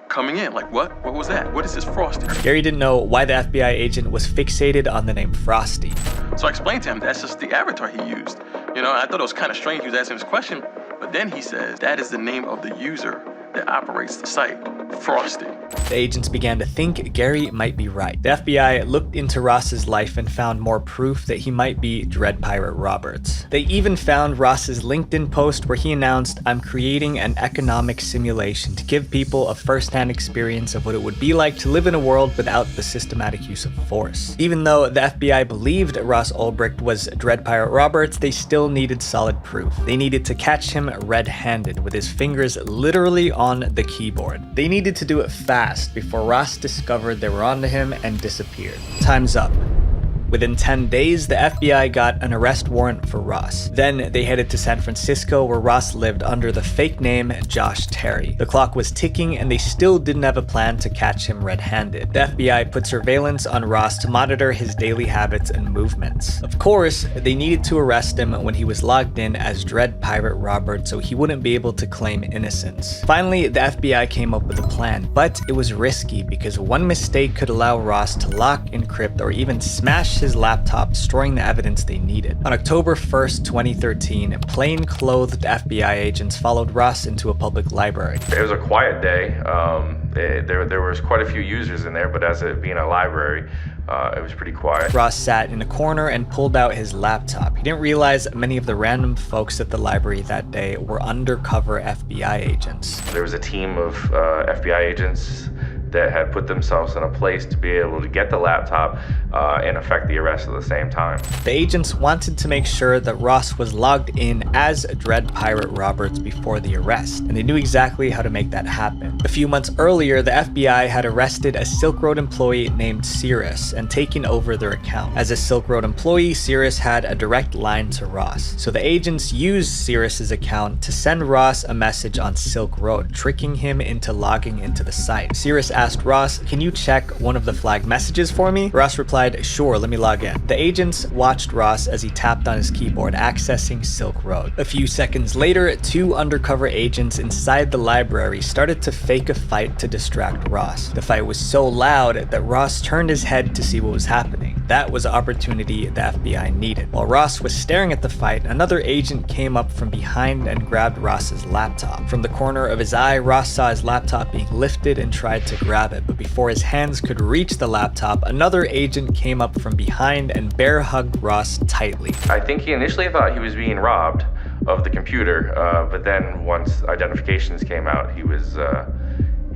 coming in like, what was that? What is this Frosty? Gary didn't know why the FBI agent was fixated on the name Frosty. So I explained to him that's just the avatar he used. You know, I thought it was kind of strange he was asking this question, but then he says that is the name of the user that operates the site, Frosty. The agents began to think Gary might be right. The FBI looked into Ross's life and found more proof that he might be Dread Pirate Roberts. They even found Ross's LinkedIn post where he announced, "I'm creating an economic simulation to give people a first-hand experience of what it would be like to live in a world without the systematic use of force." Even though the FBI believed Ross Ulbricht was Dread Pirate Roberts, they still needed solid proof. They needed to catch him red-handed with his fingers literally on the keyboard. They needed to do it fast before Ross discovered they were onto him and disappeared. Time's up. Within 10 days, the FBI got an arrest warrant for Ross. Then they headed to San Francisco, where Ross lived under the fake name Josh Terry. The clock was ticking and they still didn't have a plan to catch him red-handed. The FBI put surveillance on Ross to monitor his daily habits and movements. Of course, they needed to arrest him when he was logged in as Dread Pirate Robert so he wouldn't be able to claim innocence. Finally, the FBI came up with a plan, but it was risky because one mistake could allow Ross to lock, encrypt, or even smash his laptop, destroying the evidence they needed. On October 1st, 2013, plain-clothed FBI agents followed Ross into a public library. It was a quiet day. There was quite a few users in there, but as it being a library, it was pretty quiet. Ross sat in a corner and pulled out his laptop. He didn't realize many of the random folks at the library that day were undercover FBI agents. There was a team of FBI agents that had put themselves in a place to be able to get the laptop and effect the arrest at the same time. The agents wanted to make sure that Ross was logged in as Dread Pirate Roberts before the arrest, and they knew exactly how to make that happen. A few months earlier, the FBI had arrested a Silk Road employee named Cirrus and taken over their account. As a Silk Road employee, Cirrus had a direct line to Ross, so the agents used Cirrus's account to send Ross a message on Silk Road, tricking him into logging into the site. Cirrus asked Ross, "Can you check one of the flagged messages for me?" Ross replied, "Sure, let me log in." The agents watched Ross as he tapped on his keyboard, accessing Silk Road. A few seconds later, two undercover agents inside the library started to fake a fight to distract Ross. The fight was so loud that Ross turned his head to see what was happening. That was the opportunity the FBI needed. While Ross was staring at the fight, another agent came up from behind and grabbed Ross's laptop. From the corner of his eye, Ross saw his laptop being lifted and tried to grab it, but before his hands could reach the laptop, another agent came up from behind and bear hugged Ross tightly. I think he initially thought he was being robbed of the computer, but then once identifications came out, he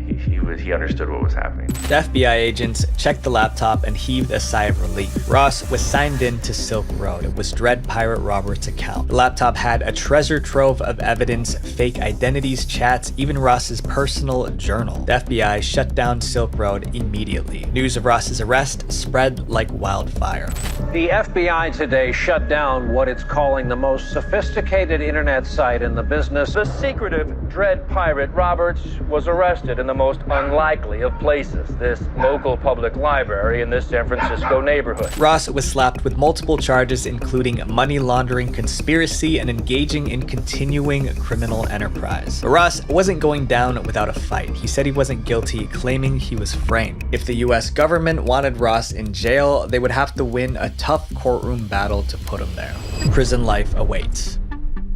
he understood what was happening. The FBI agents checked the laptop and heaved a sigh of relief. Ross was signed in to Silk Road. It was Dread Pirate Roberts' account. The laptop had a treasure trove of evidence, fake identities, chats, even Ross's personal journal. The FBI shut down Silk Road immediately. News of Ross's arrest spread like wildfire. The FBI today shut down what it's calling the most sophisticated internet site in the business. The secretive Dread Pirate Roberts was arrested in the most unlikely of places, this local public library in this San Francisco neighborhood. Ross was slapped with multiple charges, including money laundering, conspiracy, and engaging in continuing criminal enterprise. But Ross wasn't going down without a fight. He said he wasn't guilty, claiming he was framed. If the US government wanted Ross in jail, they would have to win a tough courtroom battle to put him there. Prison life awaits.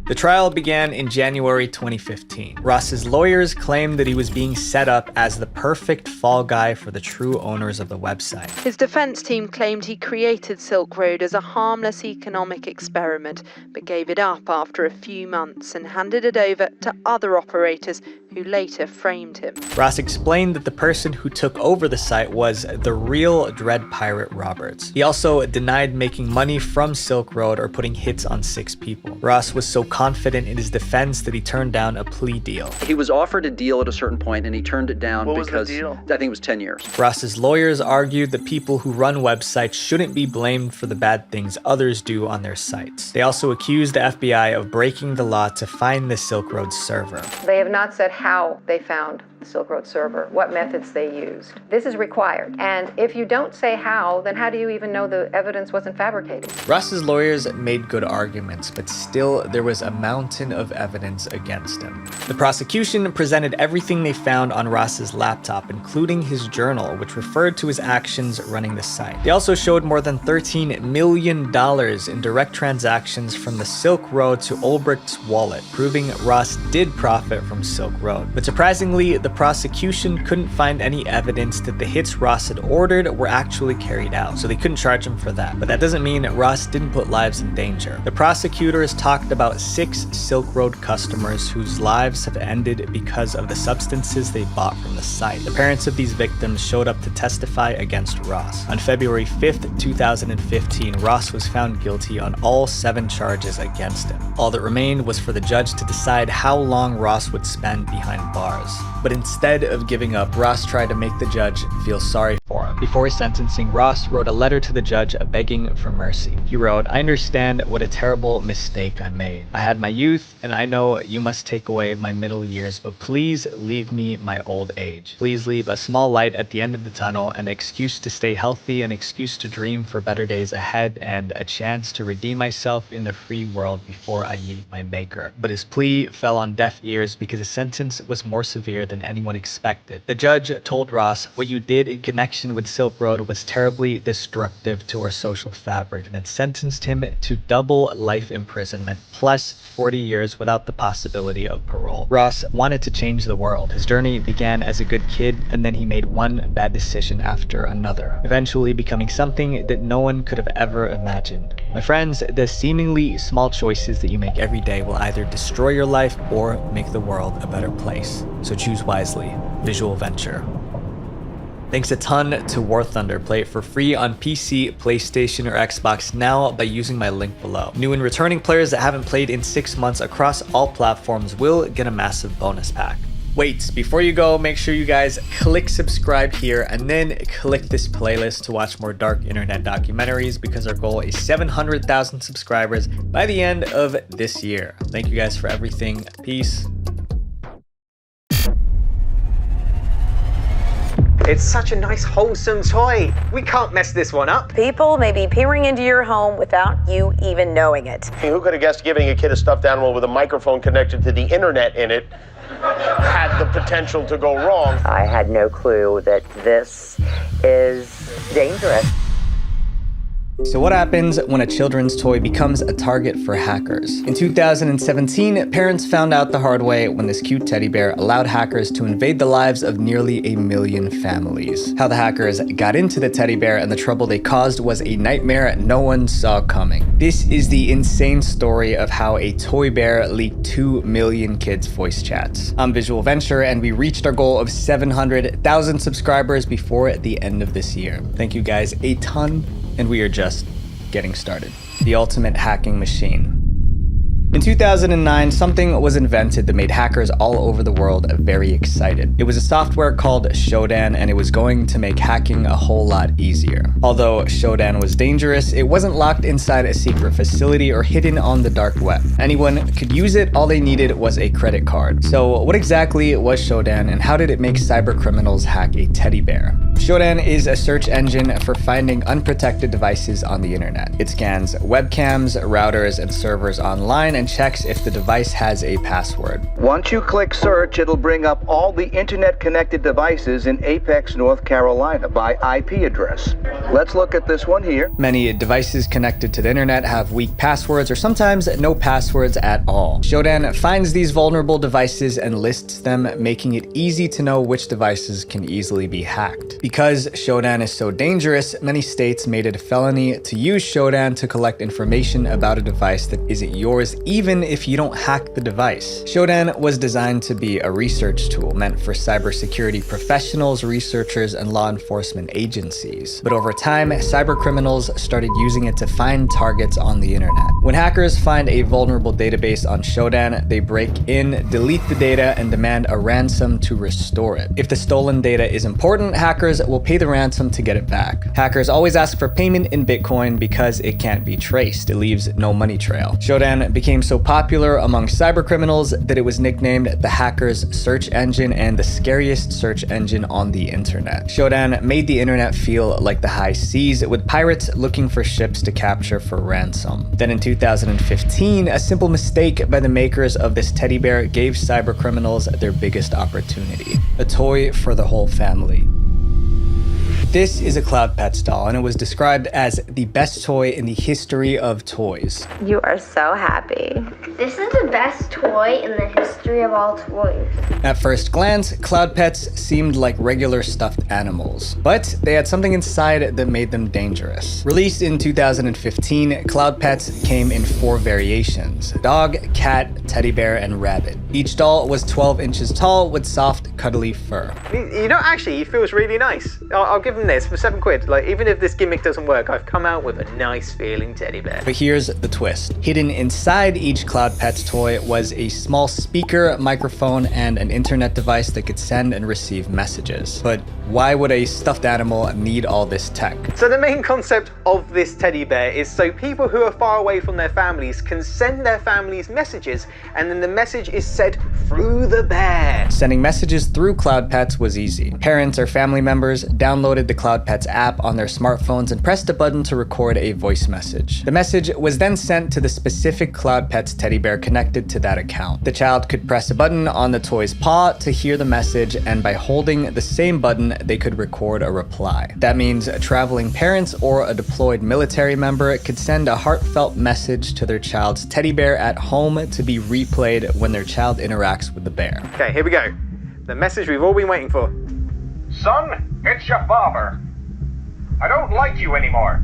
The trial began in January 2015. Ross's lawyers claimed that he was being set up as the perfect fall guy for the true owners of the website. His defense team claimed he created Silk Road as a harmless economic experiment, but gave it up after a few months and handed it over to other operators who later framed him. Ross explained that the person who took over the site was the real Dread Pirate Roberts. He also denied making money from Silk Road or putting hits on 6 people. Ross was so confident in his defense that he turned down a plea deal. He was offered a deal at a certain point and he turned it down because I think it was 10 years. Ross's lawyers argued that people who run websites shouldn't be blamed for the bad things others do on their sites. They also accused the FBI of breaking the law to find the Silk Road server. They have not said how they found the Silk Road server, what methods they used. This is required. And if you don't say how, then how do you even know the evidence wasn't fabricated? Ross's lawyers made good arguments, but still there was a mountain of evidence against him. The prosecution presented everything they found on Ross's laptop, including his journal, which referred to his actions running the site. They also showed more than $13 million in direct transactions from the Silk Road to Ulbricht's wallet, proving Ross did profit from Silk Road. But surprisingly, the prosecution couldn't find any evidence that the hits Ross had ordered were actually carried out, so they couldn't charge him for that. But that doesn't mean Ross didn't put lives in danger. The prosecutors talked about 6 Silk Road customers whose lives have ended because of the substances they bought from the site. The parents of these victims showed up to testify against Ross. On February 5th, 2015, Ross was found guilty on all 7 charges against him. All that remained was for the judge to decide how long Ross would spend behind bars. But instead of giving up, Ross tried to make the judge feel sorry for him. Before his sentencing, Ross wrote a letter to the judge begging for mercy. He wrote, "I understand what a terrible mistake I made. I had my youth, and I know you must take away my middle years, but please leave me my old age. Please leave a small light at the end of the tunnel, an excuse to stay healthy, an excuse to dream for better days ahead, and a chance to redeem myself in the free world before I meet my maker." But his plea fell on deaf ears because his sentence was more severe than anyone expected. The judge told Ross, "What you did in connection with Silk Road was terribly destructive to our social fabric," and then sentenced him to double life imprisonment plus 40 years without the possibility of parole. Ross wanted to change the world. His journey began as a good kid, and then he made one bad decision after another, eventually becoming something that no one could have ever imagined. My friends, the seemingly small choices that you make every day will either destroy your life or make the world a better place. So choose wisely. Visual Venture. Thanks a ton to War Thunder. Play it for free on PC, PlayStation, or Xbox now by using my link below. New and returning players that haven't played in 6 months across all platforms will get a massive bonus pack. Wait, before you go, make sure you guys click subscribe here and then click this playlist to watch more dark internet documentaries, because our goal is 700,000 subscribers by the end of this year. Thank you guys for everything. Peace. It's such a nice, wholesome toy. We can't mess this one up. People may be peering into your home without you even knowing it. Hey, who could have guessed giving a kid a stuffed animal with a microphone connected to the internet in it had the potential to go wrong? I had no clue that this is dangerous. So what happens when a children's toy becomes a target for hackers? In 2017, parents found out the hard way when this cute teddy bear allowed hackers to invade the lives of nearly 1 million families. How the hackers got into the teddy bear and the trouble they caused was a nightmare no one saw coming. This is the insane story of how a toy bear leaked 2 million kids' voice chats. I'm Visual Venture, and we reached our goal of 700,000 subscribers before the end of this year. Thank you guys a ton, and we are just getting started. The ultimate hacking machine. In 2009, something was invented that made hackers all over the world very excited. It was a software called Shodan, and it was going to make hacking a whole lot easier. Although Shodan was dangerous, it wasn't locked inside a secret facility or hidden on the dark web. Anyone could use it, all they needed was a credit card. So what exactly was Shodan, and how did it make cyber criminals hack a teddy bear? Shodan is a search engine for finding unprotected devices on the internet. It scans webcams, routers, and servers online and checks if the device has a password. Once you click search, it'll bring up all the internet-connected devices in Apex, North Carolina by IP address. Let's look at this one here. Many devices connected to the internet have weak passwords or sometimes no passwords at all. Shodan finds these vulnerable devices and lists them, making it easy to know which devices can easily be hacked. Because Shodan is so dangerous, many states made it a felony to use Shodan to collect information about a device that isn't yours, even if you don't hack the device. Shodan was designed to be a research tool meant for cybersecurity professionals, researchers, and law enforcement agencies. But over time, cybercriminals started using it to find targets on the internet. When hackers find a vulnerable database on Shodan, they break in, delete the data, and demand a ransom to restore it. If the stolen data is important, hackers will pay the ransom to get it back. Hackers always ask for payment in Bitcoin because it can't be traced. It leaves no money trail. Shodan became so popular among cybercriminals that it was nicknamed the hacker's search engine and the scariest search engine on the internet. Shodan made the internet feel like the high seas, with pirates looking for ships to capture for ransom. Then in 2015, a simple mistake by the makers of this teddy bear gave cybercriminals their biggest opportunity: a toy for the whole family. This is a Cloud Pets doll, and it was described as the best toy in the history of toys. You are so happy. This is the best toy in the history of all toys. At first glance, Cloud Pets seemed like regular stuffed animals, but they had something inside that made them dangerous. Released in 2015, Cloud Pets came in 4 variations: dog, cat, teddy bear, and rabbit. Each doll was 12 inches tall with soft, cuddly fur. You know, actually, he feels really nice. I'll give him this for £7. Like, even if this gimmick doesn't work, I've come out with a nice feeling teddy bear. But here's the twist. Hidden inside each Cloud Pets toy was a small speaker, microphone, and an internet device that could send and receive messages. But why would a stuffed animal need all this tech? So the main concept of this teddy bear is so people who are far away from their families can send their families messages, and then the message is sent through the bear. Sending messages through Cloud Pets was easy. Parents or family members downloaded the Cloud Pets app on their smartphones and pressed a button to record a voice message. The message was then sent to the specific Cloud Pets teddy bear connected to that account. The child could press a button on the toy's paw to hear the message, and by holding the same button, they could record a reply. That means traveling parents or a deployed military member could send a heartfelt message to their child's teddy bear at home to be replayed when their child interacts with the bear. Okay, here we go. The message we've all been waiting for. Son, it's your father. I don't like you anymore.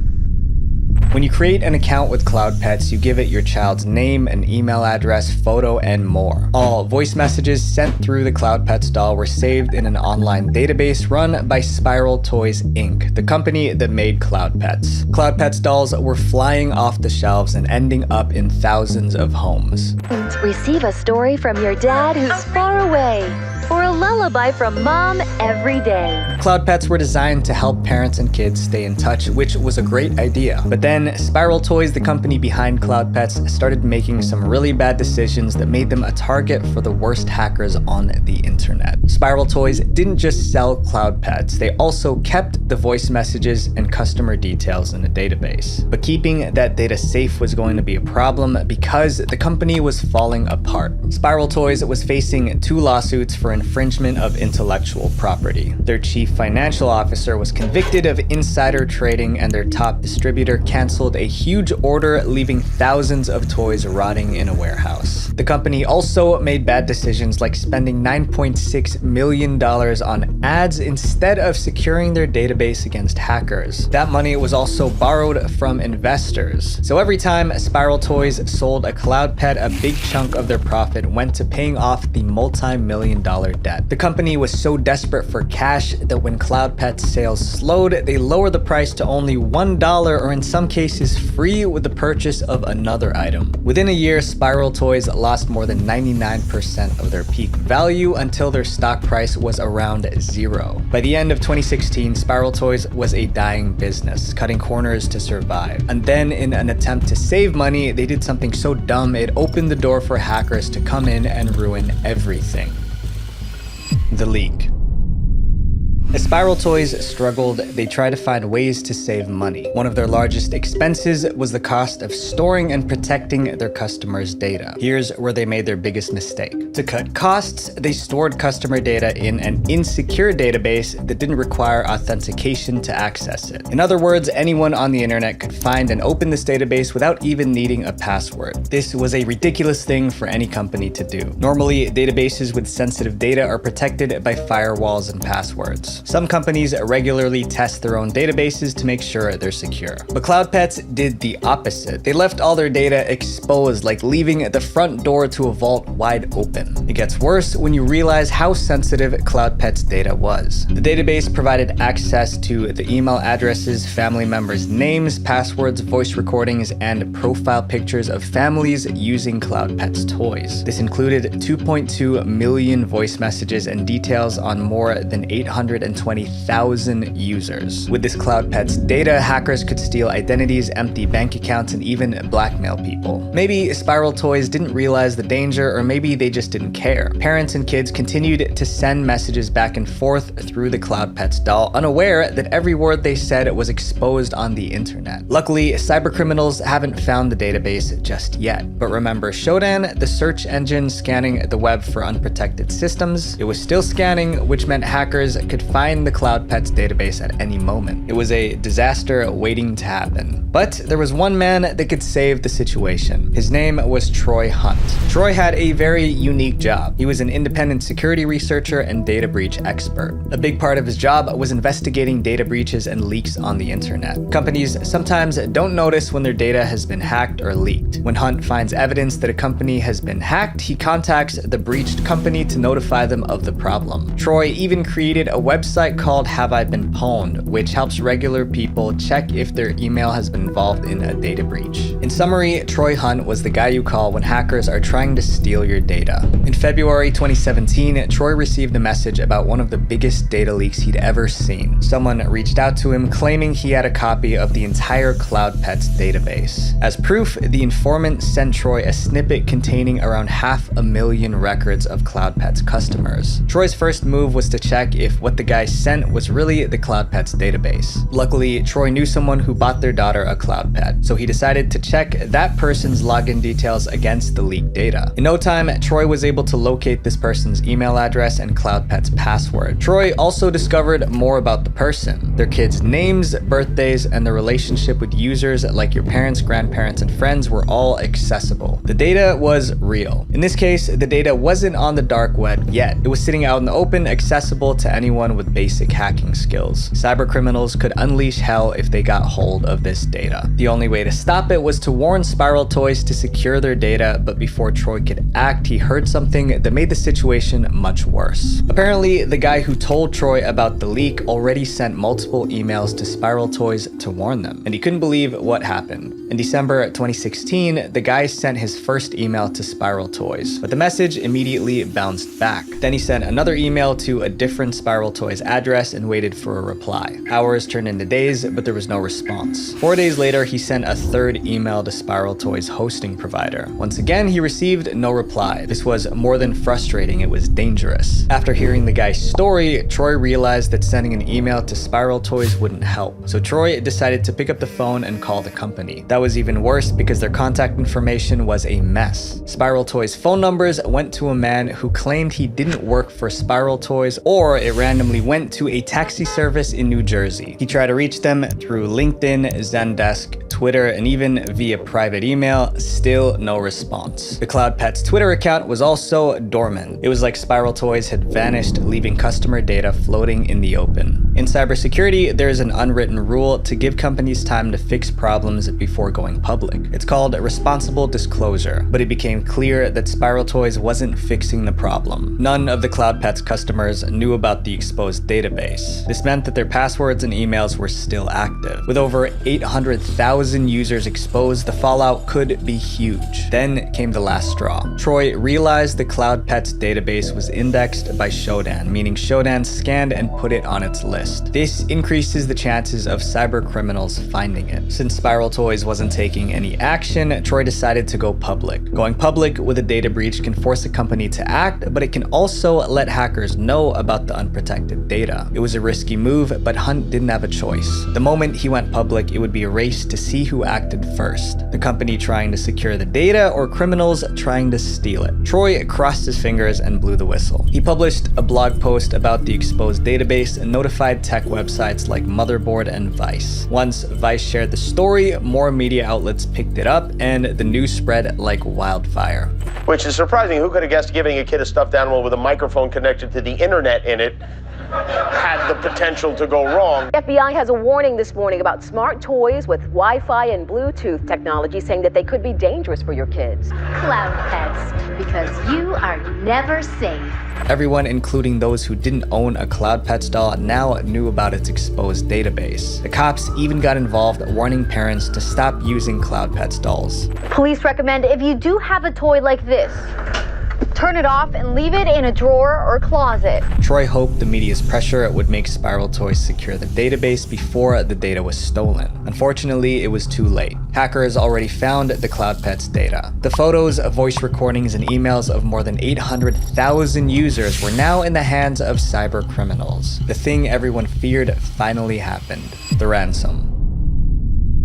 When you create an account with Cloud Pets, you give it your child's name, an email address, photo, and more. All voice messages sent through the Cloud Pets doll were saved in an online database run by Spiral Toys Inc., the company that made Cloud Pets. Cloud Pets dolls were flying off the shelves and ending up in thousands of homes. Receive a story from your dad who's far away, or a lullaby from mom every day. Cloud Pets were designed to help parents and kids stay in touch, which was a great idea. But then Spiral Toys, the company behind Cloud Pets, started making some really bad decisions that made them a target for the worst hackers on the internet. Spiral Toys didn't just sell Cloud Pets, they also kept the voice messages and customer details in a database. But keeping that data safe was going to be a problem because the company was falling apart. Spiral Toys was facing 2 lawsuits for infringement of intellectual property. Their chief financial officer was convicted of insider trading, and their top distributor canceled a huge order, leaving thousands of toys rotting in a warehouse. The company also made bad decisions like spending $9.6 million on ads instead of securing their database against hackers. That money was also borrowed from investors. So every time Spiral Toys sold a Cloud Pet, a big chunk of their profit went to paying off the multi-million-dollar debt. The company was so desperate for cash that when Cloud Pet's sales slowed, they lowered the price to only $1, or in some cases free with the purchase of another item. Within a year, Spiral Toys lost more than 99% of their peak value until their stock price was around zero. By the end of 2016, Spiral Toys was a dying business, cutting corners to survive. And then, in an attempt to save money, they did something so dumb it opened the door for hackers to come in and ruin everything. The leak. As Spiral Toys struggled, they tried to find ways to save money. One of their largest expenses was the cost of storing and protecting their customers' data. Here's where they made their biggest mistake. To cut costs, they stored customer data in an insecure database that didn't require authentication to access it. In other words, anyone on the internet could find and open this database without even needing a password. This was a ridiculous thing for any company to do. Normally, databases with sensitive data are protected by firewalls and passwords. Some companies regularly test their own databases to make sure they're secure. But Cloud Pets did the opposite. They left all their data exposed, like leaving the front door to a vault wide open. It gets worse when you realize how sensitive Cloud Pets' data was. The database provided access to the email addresses, family members' names, passwords, voice recordings, and profile pictures of families using Cloud Pets toys. This included 2.2 million voice messages and details on more than 820,000 users. With this Cloud Pets data, hackers could steal identities, empty bank accounts, and even blackmail people. Maybe Spiral Toys didn't realize the danger, or maybe they just didn't care. Parents and kids continued to send messages back and forth through the Cloud Pets doll, unaware that every word they said was exposed on the internet. Luckily, cybercriminals haven't found the database just yet. But remember Shodan, the search engine scanning the web for unprotected systems? It was still scanning, which meant hackers could find the Cloud Pets database at any moment. It was a disaster waiting to happen. But there was one man that could save the situation. His name was Troy Hunt. Troy had a very unique job. He was an independent security researcher and data breach expert. A big part of his job was investigating data breaches and leaks on the internet. Companies sometimes don't notice when their data has been hacked or leaked. When Hunt finds evidence that a company has been hacked, he contacts the breached company to notify them of the problem. Troy even created a website called Have I Been Pwned, which helps regular people check if their email has been involved in a data breach. In summary, Troy Hunt was the guy you call when hackers are trying to steal your data. In February 2017, Troy received a message about one of the biggest data leaks he'd ever seen. Someone reached out to him claiming he had a copy of the entire Cloud Pets database. As proof, the informant sent Troy a snippet containing around 500,000 records of Cloud Pets customers. Troy's first move was to check if what the guy sent was really the Cloud Pets database. Luckily, Troy knew someone who bought their daughter a Cloud Pet, so he decided to check that person's login details against the leaked data. In no time, Troy was able to locate this person's email address and Cloud Pet's password. Troy also discovered more about the person, their kids' names, birthdays, and their relationship with users like your parents, grandparents, and friends were all accessible. The data was real. In this case, the data wasn't on the dark web yet. It was sitting out in the open, accessible to anyone with basic hacking skills. Cybercriminals could unleash hell if they got hold of this data. The only way to stop it was to warn Spiral Toys to secure their data, but before Troy could act, he heard something that made the situation much worse. Apparently, the guy who told Troy about the leak already sent multiple emails to Spiral Toys to warn them, and he couldn't believe what happened. In December 2016, the guy sent his first email to Spiral Toys, but the message immediately bounced back. Then he sent another email to a different Spiral Toys Toy's address and waited for a reply. Hours turned into days, but there was no response. 4 days later, he sent a third email to Spiral Toy's hosting provider. Once again, he received no reply. This was more than frustrating, it was dangerous. After hearing the guy's story, Troy realized that sending an email to Spiral Toys wouldn't help. So Troy decided to pick up the phone and call the company. That was even worse because their contact information was a mess. Spiral Toys' phone numbers went to a man who claimed he didn't work for Spiral Toys, or it randomly went to a taxi service in New Jersey. He tried to reach them through LinkedIn, Zendesk, Twitter, and even via private email, still no response. The Cloud Pets Twitter account was also dormant. It was like Spiral Toys had vanished, leaving customer data floating in the open. In cybersecurity, there is an unwritten rule to give companies time to fix problems before going public. It's called responsible disclosure, but it became clear that Spiral Toys wasn't fixing the problem. None of the Cloud Pets customers knew about the exposed database. This meant that their passwords and emails were still active. With over 800,000 users exposed, the fallout could be huge. Then came the last straw. Troy realized the Cloud Pets database was indexed by Shodan, meaning Shodan scanned and put it on its list. This increases the chances of cyber criminals finding it. Since Spiral Toys wasn't taking any action, Troy decided to go public. Going public with a data breach can force a company to act, but it can also let hackers know about the unprotected data. It was a risky move, but Hunt didn't have a choice. The moment he went public, it would be a race to see who acted first. The company trying to secure the data or criminals trying to steal it. Troy crossed his fingers and blew the whistle. He published a blog post about the exposed database and notified tech websites like Motherboard and Vice. Once Vice shared the story, more media outlets picked it up and the news spread like wildfire. Which is surprising. Who could have guessed giving a kid a stuffed animal with a microphone connected to the internet in it had the potential to go wrong? The FBI has a warning this morning about smart toys with Wi-Fi and Bluetooth technology, saying that they could be dangerous for your kids. Cloud Pets, because you are never safe. Everyone, including those who didn't own a Cloud Pets doll, now knew about its exposed database. The cops even got involved, warning parents to stop using Cloud Pets dolls. Police recommend if you do have a toy like this, turn it off and leave it in a drawer or closet. Troy hoped the media's pressure would make Spiral Toys secure the database before the data was stolen. Unfortunately, it was too late. Hackers already found the Cloud Pets data. The photos, voice recordings, and emails of more than 800,000 users were now in the hands of cyber criminals. The thing everyone feared finally happened: the ransom.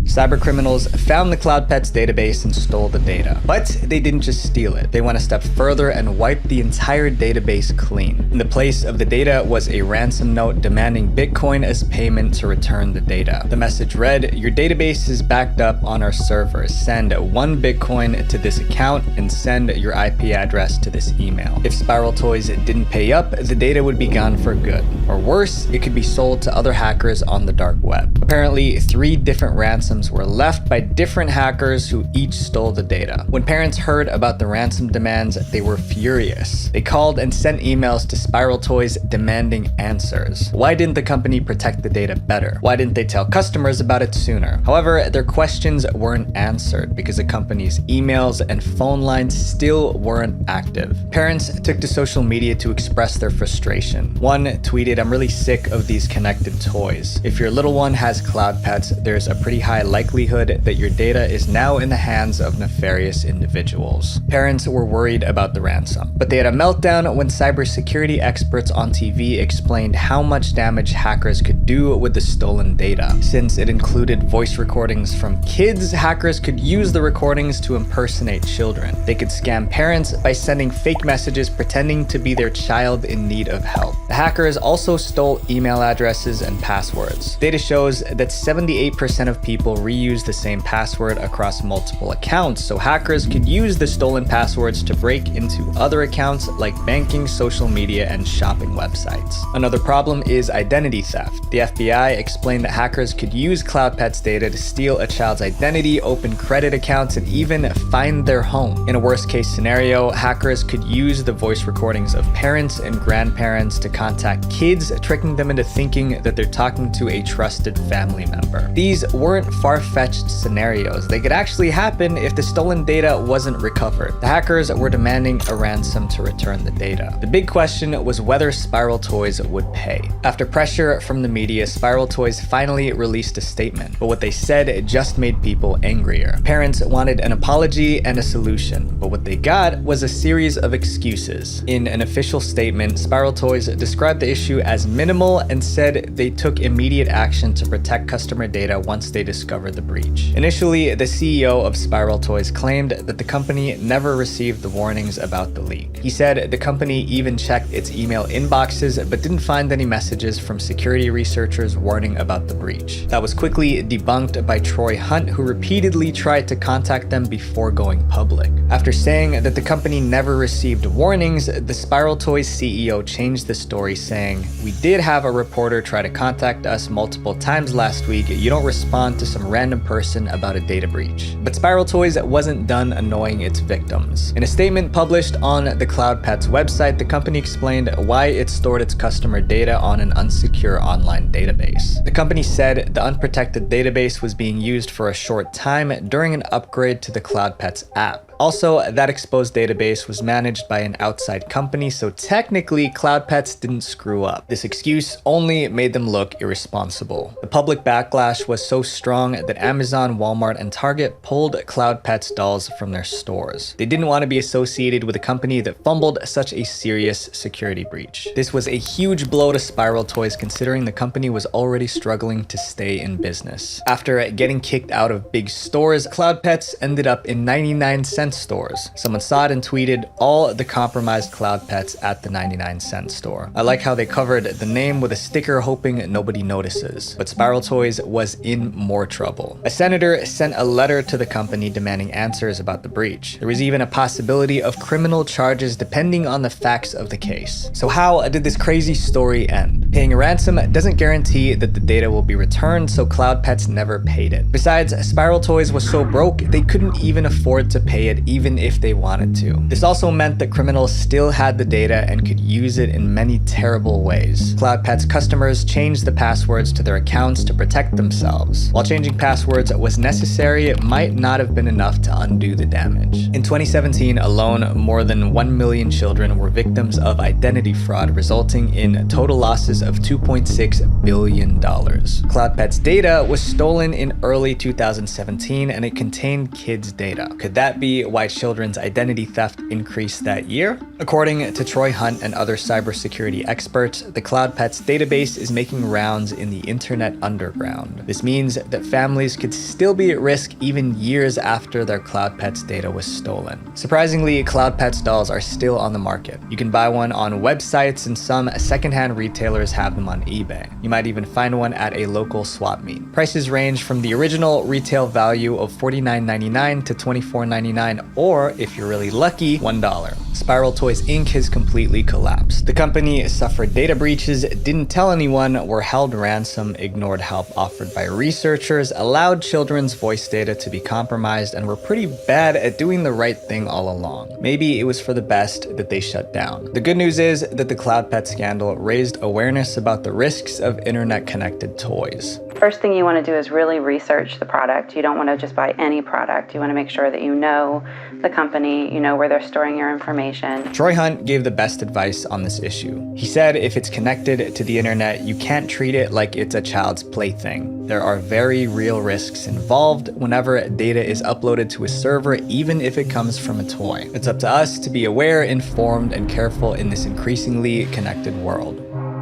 Cybercriminals found the Cloud Pets database and stole the data. But they didn't just steal it. They went a step further and wiped the entire database clean. In the place of the data was a ransom note demanding Bitcoin as payment to return the data. The message read, "Your database is backed up on our servers. Send 1 Bitcoin to this account and send your IP address to this email." If Spiral Toys didn't pay up, the data would be gone for good. Or worse, it could be sold to other hackers on the dark web. Apparently, 3 different ransoms were left by different hackers who each stole the data. When parents heard about the ransom demands, they were furious. They called and sent emails to Spiral Toys demanding answers. Why didn't the company protect the data better? Why didn't they tell customers about it sooner? However, their questions weren't answered because the company's emails and phone lines still weren't active. Parents took to social media to express their frustration. One tweeted, "I'm really sick of these connected toys. If your little one has Cloud Pets, there's a pretty high likelihood that your data is now in the hands of nefarious individuals." Parents were worried about the ransom, but they had a meltdown when cybersecurity experts on TV explained how much damage hackers could do with the stolen data. Since it included voice recordings from kids, hackers could use the recordings to impersonate children. They could scam parents by sending fake messages pretending to be their child in need of help. The hackers also stole email addresses and passwords. Data shows that 78% of people reuse the same password across multiple accounts, so hackers could use the stolen passwords to break into other accounts like banking, social media, and shopping websites. Another problem is identity theft. The FBI explained that hackers could use Cloud Pets data to steal a child's identity, open credit accounts, and even find their home. In a worst-case scenario, hackers could use the voice recordings of parents and grandparents to contact contact kids, tricking them into thinking that they're talking to a trusted family member. These weren't far-fetched scenarios. They could actually happen if the stolen data wasn't recovered. The hackers were demanding a ransom to return the data. The big question was whether Spiral Toys would pay. After pressure from the media, Spiral Toys finally released a statement, but what they said just made people angrier. Parents wanted an apology and a solution, but what they got was a series of excuses. In an official statement, Spiral Toys described the issue as minimal and said they took immediate action to protect customer data once they discovered the breach. Initially, the CEO of Spiral Toys claimed that the company never received the warnings about the leak. He said the company even checked its email inboxes but didn't find any messages from security researchers warning about the breach. That was quickly debunked by Troy Hunt, who repeatedly tried to contact them before going public. After saying that the company never received warnings, the Spiral Toys CEO changed the story, saying, "We did have a reporter try to contact us multiple times last week. You don't respond to some random person about a data breach." But Spiral Toys wasn't done annoying its victims. In a statement published on the Cloud Pets website, the company explained why it stored its customer data on an unsecure online database. The company said the unprotected database was being used for a short time during an upgrade to the Cloud Pets app. Also, that exposed database was managed by an outside company, so technically Cloud Pets didn't screw up. This excuse only made them look irresponsible. The public backlash was so strong that Amazon, Walmart, and Target pulled Cloud Pets dolls from their stores. They didn't want to be associated with a company that fumbled such a serious security breach. This was a huge blow to Spiral Toys, considering the company was already struggling to stay in business. After getting kicked out of big stores, Cloud Pets ended up in 99-cent stores. Someone saw it and tweeted all the compromised Cloud Pets at the 99-cent store. I like how they covered the name with a sticker hoping nobody notices. But Spiral Toys was in more trouble. A senator sent a letter to the company demanding answers about the breach. There was even a possibility of criminal charges depending on the facts of the case. So how did this crazy story end? Paying a ransom doesn't guarantee that the data will be returned, so Cloud Pets never paid it. Besides, Spiral Toys was so broke they couldn't even afford to pay it even if they wanted to. This also meant that criminals still had the data and could use it in many terrible ways. Cloud Pets customers changed the passwords to their accounts to protect themselves. While changing passwords was necessary, it might not have been enough to undo the damage. In 2017 alone, more than 1 million children were victims of identity fraud, resulting in total losses of $2.6 billion. Cloud Pets data was stolen in early 2017 and it contained kids' data. Could that be why children's identity theft increased that year? According to Troy Hunt and other cybersecurity experts, the Cloud Pets database is making rounds in the internet underground. This means that families could still be at risk even years after their Cloud Pets data was stolen. Surprisingly, Cloud Pets dolls are still on the market. You can buy one on websites and some secondhand retailers have them on eBay. You might even find one at a local swap meet. Prices range from the original retail value of $49.99 to $24.99, or if you're really lucky, $1. Spiral Toys Inc. has completely collapsed. The company suffered data breaches, didn't tell anyone, were held ransom, ignored help offered by researchers, allowed children's voice data to be compromised, and were pretty bad at doing the right thing all along. Maybe it was for the best that they shut down. The good news is that the Cloud Pet scandal raised awareness about the risks of internet-connected toys. First thing you want to do is really research the product. You don't want to just buy any product. You want to make sure that you know the company, you know where they're storing your information. Troy Hunt gave the best advice on this issue. He said if it's connected to the internet, you can't treat it like it's a child's plaything. There are very real risks involved whenever data is uploaded to a server, even if it comes from a toy. It's up to us to be aware, informed, and careful in this increasingly connected world.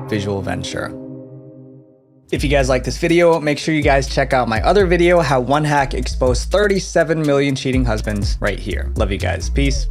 Visual Venture. If you guys like this video, make sure you guys check out my other video, how one hack exposed 37 million cheating husbands, right here. Love you guys. Peace.